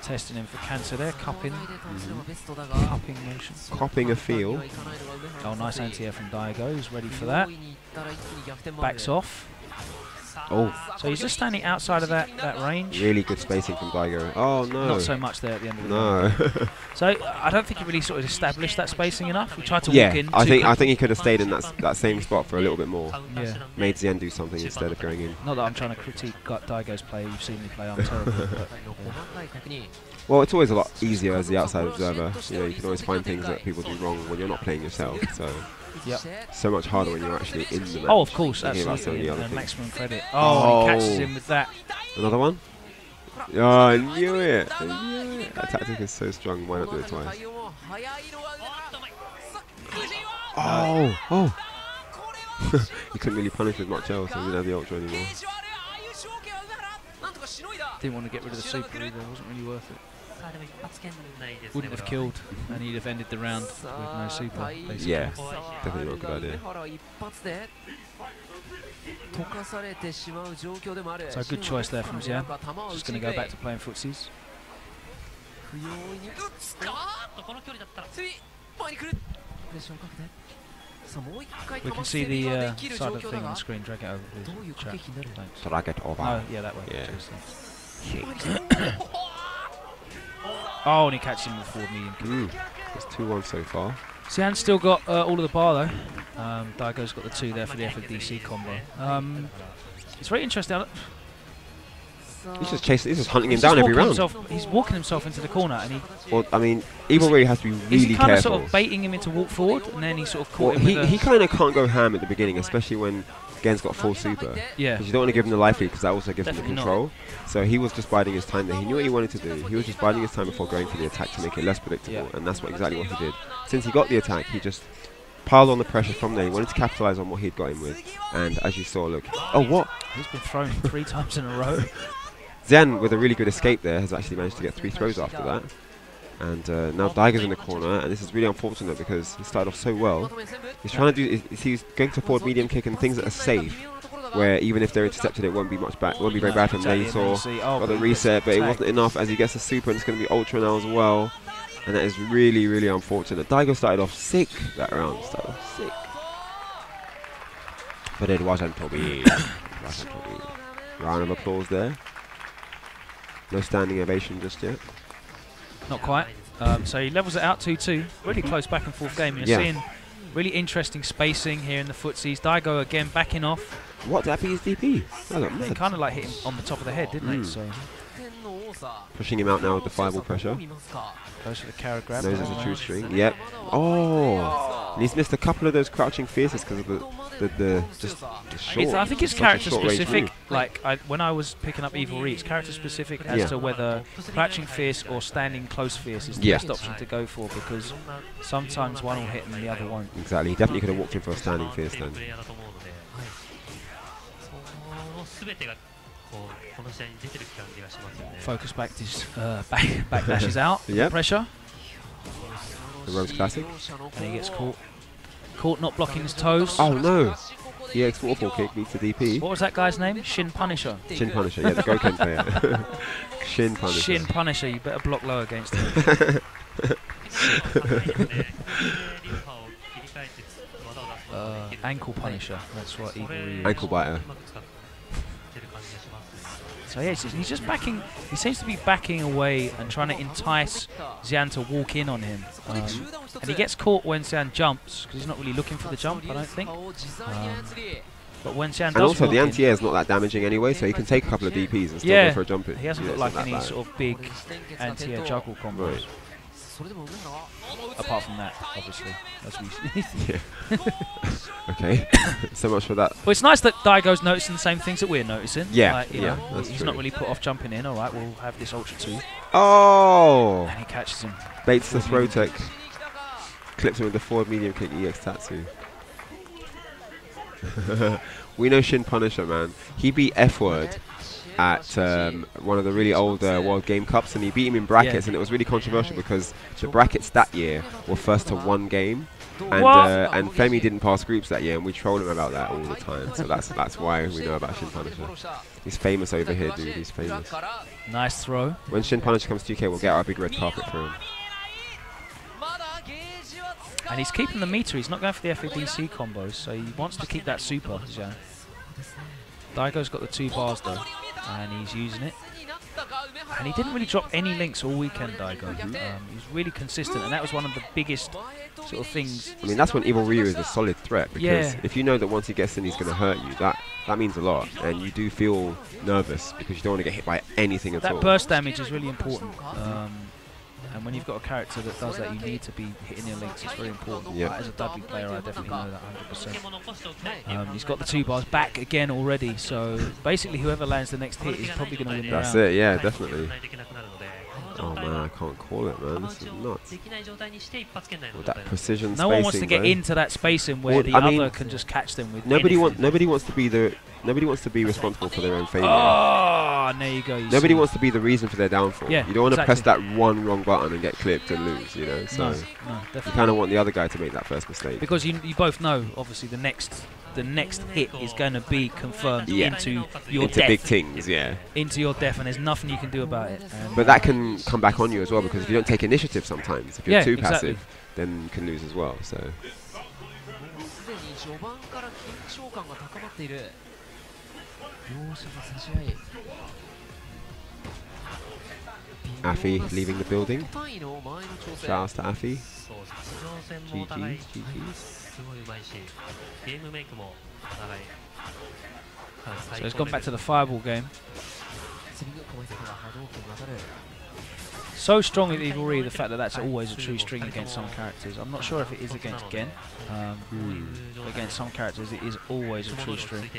Testing him for cancer there, cupping. Cupping motion. Copping a feel. Oh, nice anti-air from Daigo, who's ready for that. Backs off. Oh. So he's just standing outside of that range. Really good spacing from Daigo. Oh, no. Not so much there at the end of the game. No. So I don't think he really sort of established that spacing enough. He tried to Yeah, walk in. I think he could have stayed in that same spot for a little bit more. Yeah. Made Xian do something instead of going in. Not that I'm trying to critique Daigo's play. You've seen me play. I'm terrible. But, yeah. Well, it's always a lot easier as the outside observer. You know, you can always find things that people do wrong when you're not playing yourself. So. Yep. So much harder when you're actually in the match. Oh, of course, absolutely. And maximum credit. Oh, he catches him with that. Another one? Oh, I knew it. I knew it. That tactic is so strong. Why not do it twice? Oh, oh. He couldn't really punish with much else, so he didn't have the ultra anymore. Didn't want to get rid of the super either. It wasn't really worth it. Wouldn't have killed, and he'd have ended the round with no super, basically. Yeah, definitely not a good idea. So good choice there from Xian. Just going to go back to playing footsies. We can see the side of the thing on the screen. Drag it over, please. Chat. Thanks. Drag it over. Oh, yeah, that way. Yeah. Oh, and he catches him with forward medium kick. It's 2-1 so far. Xian's still got all of the bar though. Daigo's got the 2 there for the FDC combo. It's very interesting. He's just chasing. He's just hunting him down every round. He's walking himself into the corner, and he. Well, I mean, Evil really has to be really careful. He's kind of careful. sort of baiting him into walk forward, and then he sort of caught him. He kind of can't go ham at the beginning, especially when Gen's got full super. Yeah. Because you don't want to give him the life lead, because that also gives him the control. So he was just biding his time there. He knew what he wanted to do. He was just biding his time before going for the attack to make it less predictable, and that's exactly what he did. Since he got the attack, he just piled on the pressure from there. He wanted to capitalize on what he'd got him with, and as you saw, look. Oh, what? He's been thrown 3 times in a row. Xian, with a really good escape there, has actually managed to get 3 throws after that. And now Daigo's in the corner, and this is really unfortunate because he started off so well. He's trying to do, he's going to forward medium kick and things that are safe, where even if they're intercepted, it won't be much bad. Won't be very bad for him. There you saw got the reset, but it wasn't enough as he gets the super, and it's going to be ultra now as well. And that is really, really unfortunate. Daigo started off sick that round. Started off sick. But it wasn't to be. Round of applause there. No standing ovation just yet. Not quite. So he levels it out 2-2. Really close back and forth game. You're seeing really interesting spacing here in the footsies. Daigo again backing off. What, that be his DP? They kind of like hit him on the top of the head, didn't they? So pushing him out now with the fireball pressure. Goes for the carrot grab. Knows it's a true string. Yep. Oh! And he's missed a couple of those crouching fierces because of the short. I think it's character specific. Like when I was picking up Evil Re, it's character specific as to whether crouching fierce or standing close fierce is the best option to go for, because sometimes one will hit and the other won't. Exactly. He definitely could have walked in for a standing fierce then. Focus back dashes out. Yep. Pressure. The Rose Classic. And he gets caught. Caught not blocking his toes. Oh no! EX waterfall kick beats the DP. What was that guy's name? Shin Punisher. Shin Punisher, yeah, the Goken player. Shin Punisher. Shin Punisher, you better block low against him. Ankle Punisher, that's what Evil Re is. Ankle biter. So yeah, he's just backing. He seems to be backing away and trying to entice Xian to walk in on him. And he gets caught when Xian jumps, because he's not really looking for the jump, I don't think. But when Xian does, and also the anti-air is not that damaging anyway, so he can take a couple of DPs and still go for a jump in. He hasn't got like any sort of big anti-air juggle combos. Right. Apart from that, obviously, as we Okay, so much for that. Well, it's nice that Daigo's noticing the same things that we're noticing. Yeah, like, you know, that's he's true. not really put off jumping in. All right, we'll have this Ultra 2. Oh! And he catches him. Baits the throw tech. Clips him with the forward medium kick EX Tatsu. We know Shin Punisher, man. He beat F-Word at one of the really old World Game Cups, and he beat him in brackets, and it was really controversial because the brackets that year were first to 1 game, And Femi didn't pass groups that year, and we troll him about that all the time. So that's why we know about Shin Punisher. He's famous over here, dude. He's famous. Nice throw. When Shin Punisher comes to UK, we'll get our big red carpet for him. And he's keeping the meter. He's not going for the FADC combos, so he wants to keep that super. Xian. Daigo's got the 2 bars though, and he's using it. And he didn't really drop any links all weekend, Daigo. He's really consistent, and that was one of the biggest sort of things. I mean, that's when Evil Ryu is a solid threat, because if you know that once he gets in he's going to hurt you, that means a lot. And you do feel nervous because you don't want to get hit by anything at all. That burst damage is really important. And when you've got a character that does that, you need to be hitting your links. It's very important. As a Dudley player, I definitely know that 100%. He's got the 2 bars back again already, so basically whoever lands the next hit is probably going to win the round. That's it, yeah, definitely. Oh man, I can't call it, man. This is nuts. With that precision spacing, no one wants to get into that spacing where the other can just catch them with nobody wants to be responsible for their own failure. Oh, and there you go. Nobody wants to be the reason for their downfall. Yeah, you don't want to press that one wrong button and get clipped and lose, you know. So you kind of want the other guy to make that first mistake. Because you both know, obviously, the next hit is going to be confirmed into your death. Big things, into your death, and there's nothing you can do about it. But that can come back on you as well, because if you don't take initiative sometimes, if you're too passive, then you can lose as well. So. Afii leaving the building. Shout outs to Afii. GG's. So he's gone back to the fireball game. So strong with Evil Ryu, the fact that that's always a true string against some characters. I'm not sure if it is against Gen. But against some characters it is always a true string.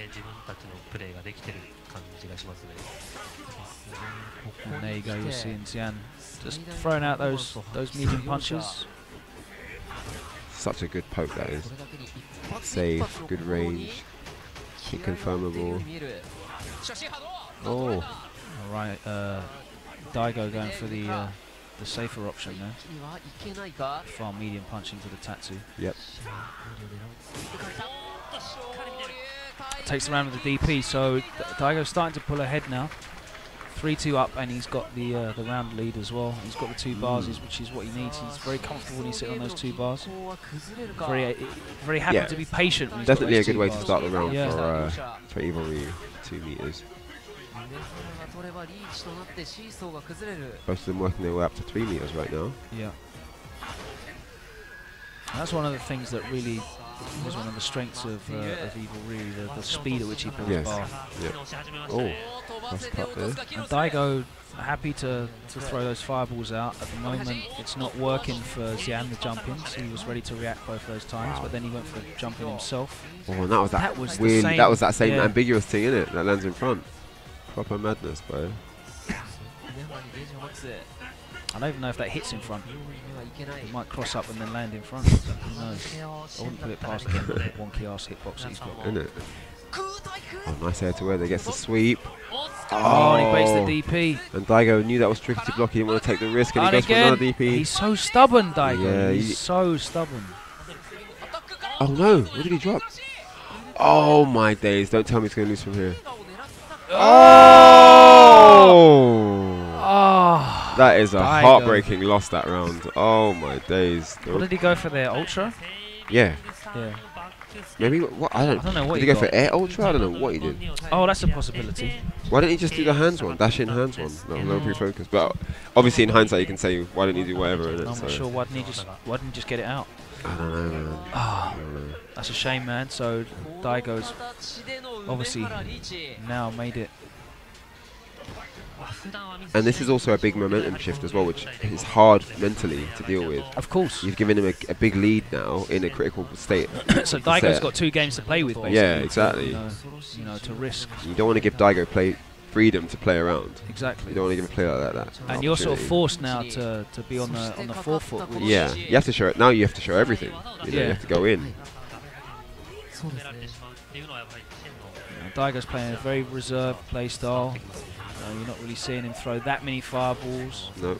And there you go, you're seeing Xian just throwing out those medium punches. Such a good poke that is. Safe, good range, hit confirmable. Oh. Alright, Daigo going for the safer option there. Far medium punch into the Tatsu. Yep. Takes the round with the DP, so Daigo's starting to pull ahead now. 3-2 up, and he's got the round lead as well. He's got the 2 bars, which is what he needs. He's very comfortable when he's sitting on those 2 bars. Very happy to be patient. When he's definitely got a good way bars. to start the round for Evil Ryu. 2 meters. Both of them working their way up to 3 meters right now. Yeah. And that's one of the things that really was one of the strengths of Evil Ryu, the speed at which he pulls bar. Yep. Oh, that's cut there. And Daigo happy to throw those fireballs out. At the moment, it's not working for Xian, the jump-in, so he was ready to react both those times, but then he went for jump-in himself. Oh, and that was weird. That was that same ambiguous thing, innit? That lands in front. Proper madness, bro. I don't even know if that hits in front. It might cross up and then land in front. Who knows? I wouldn't put it past him. Wonky ass hitbox he's got. Isn't it? Oh, nice air to where they gets the sweep. Oh, and he baits the DP. And Daigo knew that was tricky to block. He didn't want to take the risk, and he goes for another DP. He's so stubborn, Daigo. Yeah, he's so stubborn. Oh no! What did he drop? Oh my days! Don't tell me he's going to lose from here. Oh! That is a heartbreaking loss, that round. Oh my days. What did he go for there? Ultra? Yeah. Yeah. Maybe, what? I don't know. What did he go for air ultra? I don't know what he did. Oh, that's a possibility. Why didn't he just do the hands one? Dash in hands one? No pre-focus. But obviously in hindsight you can say, why didn't he do whatever? I'm not sure. Why didn't he just get it out? I don't know, man. Oh, that's a shame, man. So Daigo's obviously now made it. And this is also a big momentum shift as well, which is hard mentally to deal with. Of course. You've given him a big lead now in a critical state. So Daigo's got 2 games to play with, basically. Yeah, exactly. You know, to risk. You don't want to give Daigo freedom to play around. Exactly. You don't want to give him play like that. And you're sort of forced now to be on the forefoot. Yeah, you have to show it. Now you have to show everything. You know, you have to go in. Daigo's playing a very reserved play style. You're not really seeing him throw that many fireballs. No.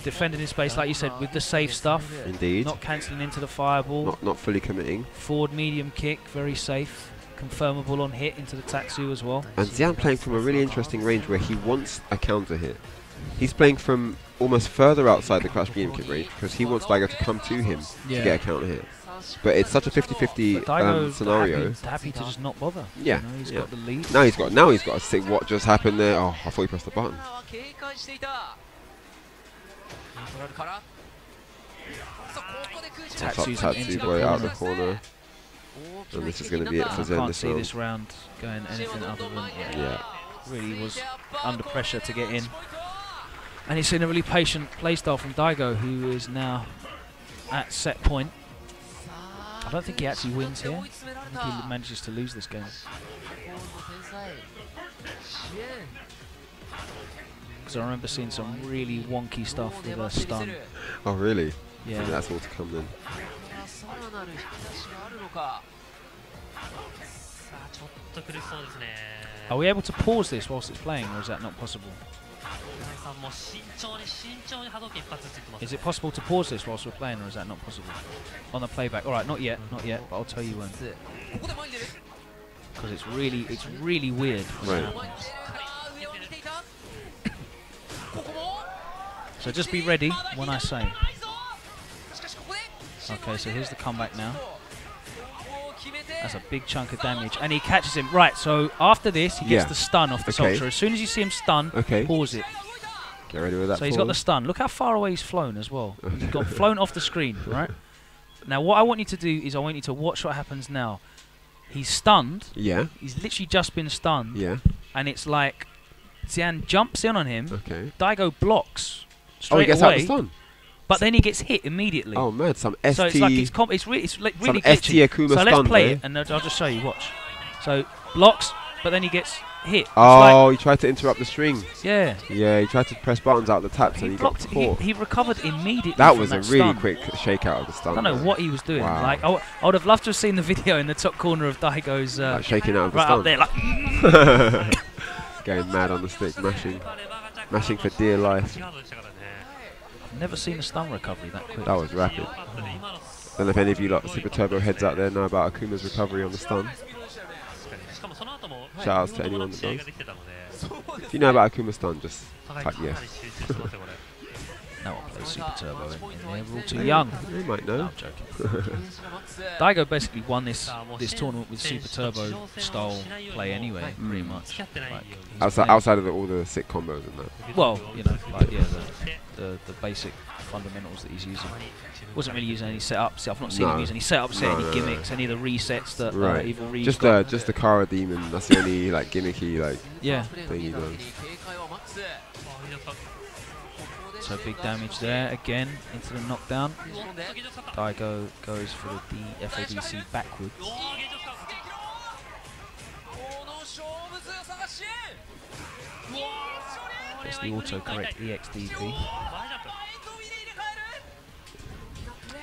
Defending his space, like you said, with the safe stuff. Indeed. Not cancelling into the fireball. Not fully committing. Forward medium kick, very safe. Confirmable on hit into the Tatsu as well. And Xian playing from a really interesting range where he wants a counter hit. He's playing from almost further outside the crash medium kick range because he wants Daigo to come to him to get a counter hit. But it's such a 50-50 scenario. Happy to just not bother. Yeah, he's got the lead. Now he's got to see what just happened there. Oh, I thought he pressed the button. Tatsu boy out of the corner. And this is going to be it for Zen. I can't see this round going anything other than really was under pressure to get in. And he's seen a really patient playstyle from Daigo, who is now at set point. I don't think he actually wins here. I think he manages to lose this game. Because I remember seeing some really wonky stuff with a stun. Oh, really? Yeah. Maybe that's all to come then. Are we able to pause this whilst it's playing, or is that not possible? Is it possible to pause this whilst we're playing, or is that not possible? On the playback. Alright, not yet, but I'll tell you when. Because it's really weird. Right. So just be ready when I say. Okay, so here's the comeback now. That's a big chunk of damage. And he catches him. Right, so after this, he gets the stun off the Ultra. As soon as you see him stun, pause it. Get ready with that. So he's got the stun. Look how far away he's flown as well. He's got flown off the screen, right? Now, what I want you to do is I want you to watch what happens now. He's stunned. Yeah. He's literally just been stunned. Yeah. And it's like Xian jumps in on him. Okay. Daigo blocks straight away. He gets out the stun. But then he gets hit immediately. Oh man, some ST. So it's like it's really glitchy. ST Akuma so let's play there. it, and I'll just show you. Watch. So blocks, but then he gets hit. Oh, he tried to interrupt the string. Yeah. Yeah, he tried to press buttons out the taps, and he got caught. He recovered immediately. That was a really stun. quick shakeout of the stun. I don't know what he was doing. Wow. Like I would have loved to have seen the video in the top corner of Daigo's like shaking out of the right stun. up there, like going mad on the stick, mashing for dear life. Never seen a stun recovery that quick. That was rapid. I don't know if any of you lot Super Turbo heads out there know about Akuma's recovery on the stun. Shout outs to anyone that does. If you know about Akuma's stun, just type yes. No one plays Super Turbo. They're all too young. You might know. No, I'm joking. Daigo basically won this tournament with Super Turbo style play anyway, pretty much. Like outside of all the sick combos and that. Well, you know, like the basic fundamentals that he's using. Wasn't really using any setups. I've not seen him use any setups, any gimmicks, any of the resets that Evil Reed just the Kara Demon. That's the only like gimmicky thing he does. So big damage there again into the knockdown. Daigo goes for the FADC backwards. That's the autocorrect EXDP.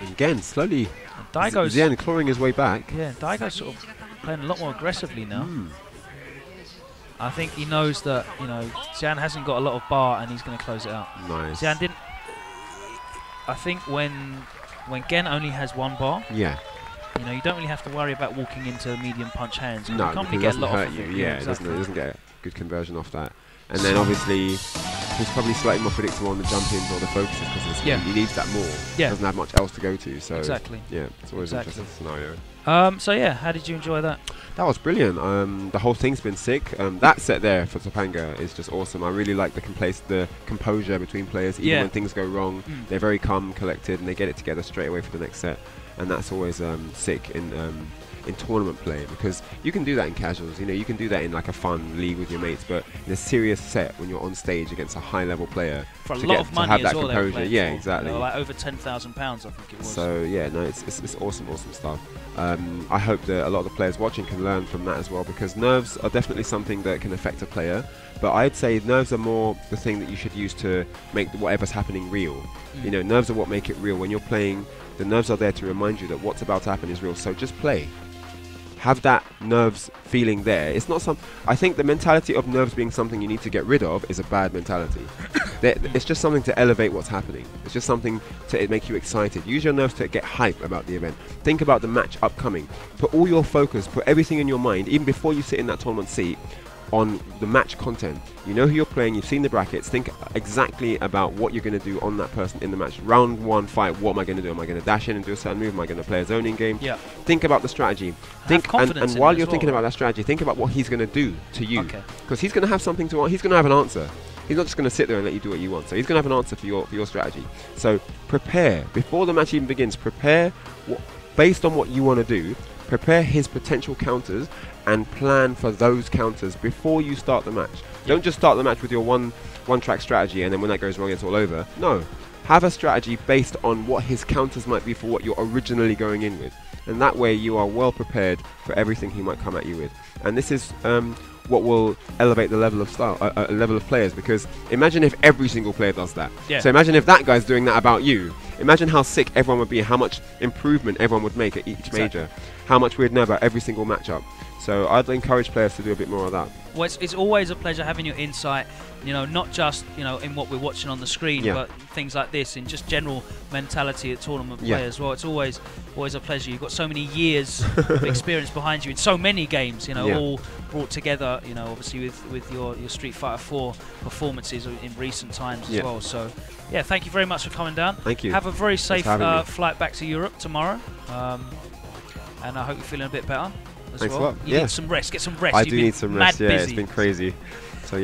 And again, slowly, Daigo's Xian clawing his way back. Yeah, Daigo's sort of playing a lot more aggressively now. I think he knows that, you know, Xian hasn't got a lot of bar and he's going to close it out. Nice. Xian didn't. I think when Gen only has one bar, you know, you don't really have to worry about walking into medium punch hands. No, you can't really because get a lot hurt off you. of it. Yeah, exactly. it doesn't get a good conversion off that. And then obviously he's probably slightly more predictable on the jump-ins or the focuses because he needs that more. Yeah. Doesn't have much else to go to. So yeah, it's always an interesting scenario. So yeah, how did you enjoy that? That was brilliant. The whole thing's been sick. That set there for Topanga is just awesome. I really like the composure between players. Even when things go wrong, they're very calm, collected, and they get it together straight away for the next set. And that's always sick in in tournament play, because you can do that in casuals, you know, you can do that in like a fun league with your mates, but in a serious set when you're on stage against a high-level player, for a lot of money have as that well, composure, yeah, exactly. You know, like over £10,000, I think it was. So yeah, no, it's awesome stuff. I hope that a lot of the players watching can learn from that as well, because nerves are definitely something that can affect a player, but I'd say nerves are more the thing that you should use to make whatever's happening real. You know, nerves are what make it real. When you're playing, the nerves are there to remind you that what's about to happen is real, so just play. Have that nerves feeling there. It's not some. I think the mentality of nerves being something you need to get rid of is a bad mentality. It's just something to elevate what's happening. It's just something to make you excited. Use your nerves to get hype about the event. Think about the match upcoming. Put all your focus, put everything in your mind, even before you sit in that tournament seat, on the match content. You know who you're playing, you've seen the brackets, think exactly about what you're going to do on that person in the match. Round one fight, what am I going to do? Am I going to dash in and do a certain move? Am I going to play a zoning game? Yeah. Think about the strategy. Think, and while you're thinking about that strategy, think about what he's going to do to you. Because he's going to have something to, he's going to have an answer. He's not just going to sit there and let you do what you want. So he's going to have an answer for your strategy. So prepare. Before the match even begins, prepare based on what you want to do. Prepare his potential counters and plan for those counters before you start the match. Don't just start the match with your one-track strategy and then when that goes wrong, it's all over. No. Have a strategy based on what his counters might be for what you're originally going in with. And that way you are well prepared for everything he might come at you with. And this is what will elevate the level of level of players, because imagine if every single player does that. So imagine if that guy's doing that about you. Imagine how sick everyone would be, how much improvement everyone would make at each major, how much we'd know about every single matchup. So I'd encourage players to do a bit more of that. Well, it's always a pleasure having your insight, you know, not just, you know, in what we're watching on the screen, but things like this, in just general mentality at tournament play as well. It's always a pleasure. You've got so many years of experience behind you in so many games, you know, all brought together, you know, obviously with your Street Fighter 4 performances in recent times as well. So, yeah, thank you very much for coming down. Thank you. Have a very safe flight back to Europe tomorrow, and I hope you're feeling a bit better. Thanks a lot. You need some rest. Get some rest. I do need some rest. Yeah, it's been crazy. So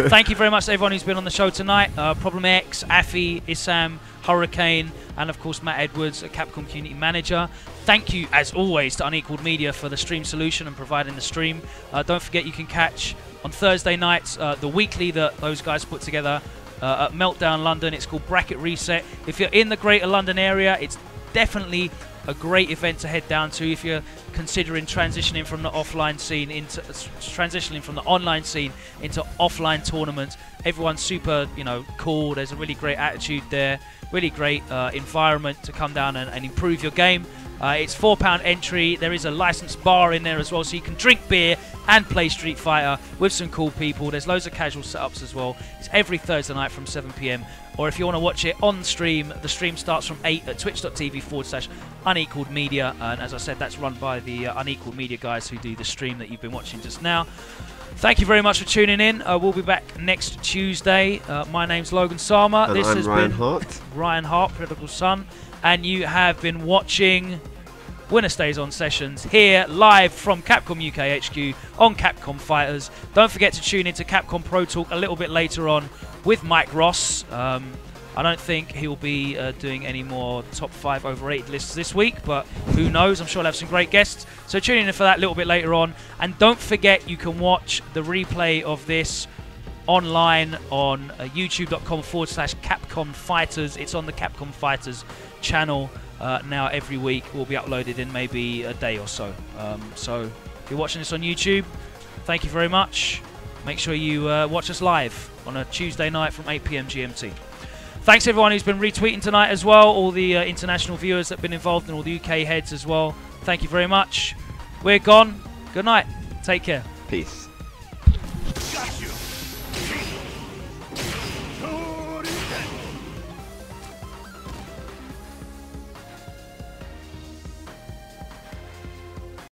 thank you very much to everyone who's been on the show tonight. Problem X, Afii, Isam, Hurricane, and of course Matt Edwards, a Capcom Community Manager. Thank you, as always, to Unequaled Media for the stream solution and providing the stream. Don't forget you can catch on Thursday nights the weekly that those guys put together at Meltdown London. It's called Bracket Reset. If you're in the Greater London area, it's definitely a great event to head down to if you're considering transitioning from the offline scene into from the online scene into offline tournaments. Everyone's super, you know, cool. There's a really great attitude there, really great environment to come down and improve your game. It's £4 entry. There is a licensed bar in there as well, so you can drink beer and play Street Fighter with some cool people. There's loads of casual setups as well. It's every Thursday night from 7 PM. Or if you want to watch it on stream, the stream starts from 8 at twitch.tv/Unequaled Media. And as I said, that's run by the Unequaled Media guys who do the stream that you've been watching just now. Thank you very much for tuning in. We'll be back next Tuesday. My name's Logan Sama. And this has Ryan been Hart. Ryan Hart, Prodigal Son. And you have been watching WinnerStaysOn Sessions here live from Capcom UK HQ on Capcom Fighters. Don't forget to tune into Capcom Pro Tour a little bit later on with Mike Ross. I don't think he'll be doing any more top 5 over 8 lists this week, but who knows? I'm sure he'll have some great guests. So tune in for that a little bit later on. And don't forget you can watch the replay of this online on youtube.com/Capcom Fighters. It's on the Capcom Fighters channel now every week. Will be uploaded in maybe a day or so. So if you're watching this on YouTube, thank you very much. Make sure you watch us live on a Tuesday night from 8 PM GMT. Thanks everyone who's been retweeting tonight as well, all the international viewers that have been involved and all the UK heads as well. Thank you very much. We're gone. Good night. Take care. Peace. Got you.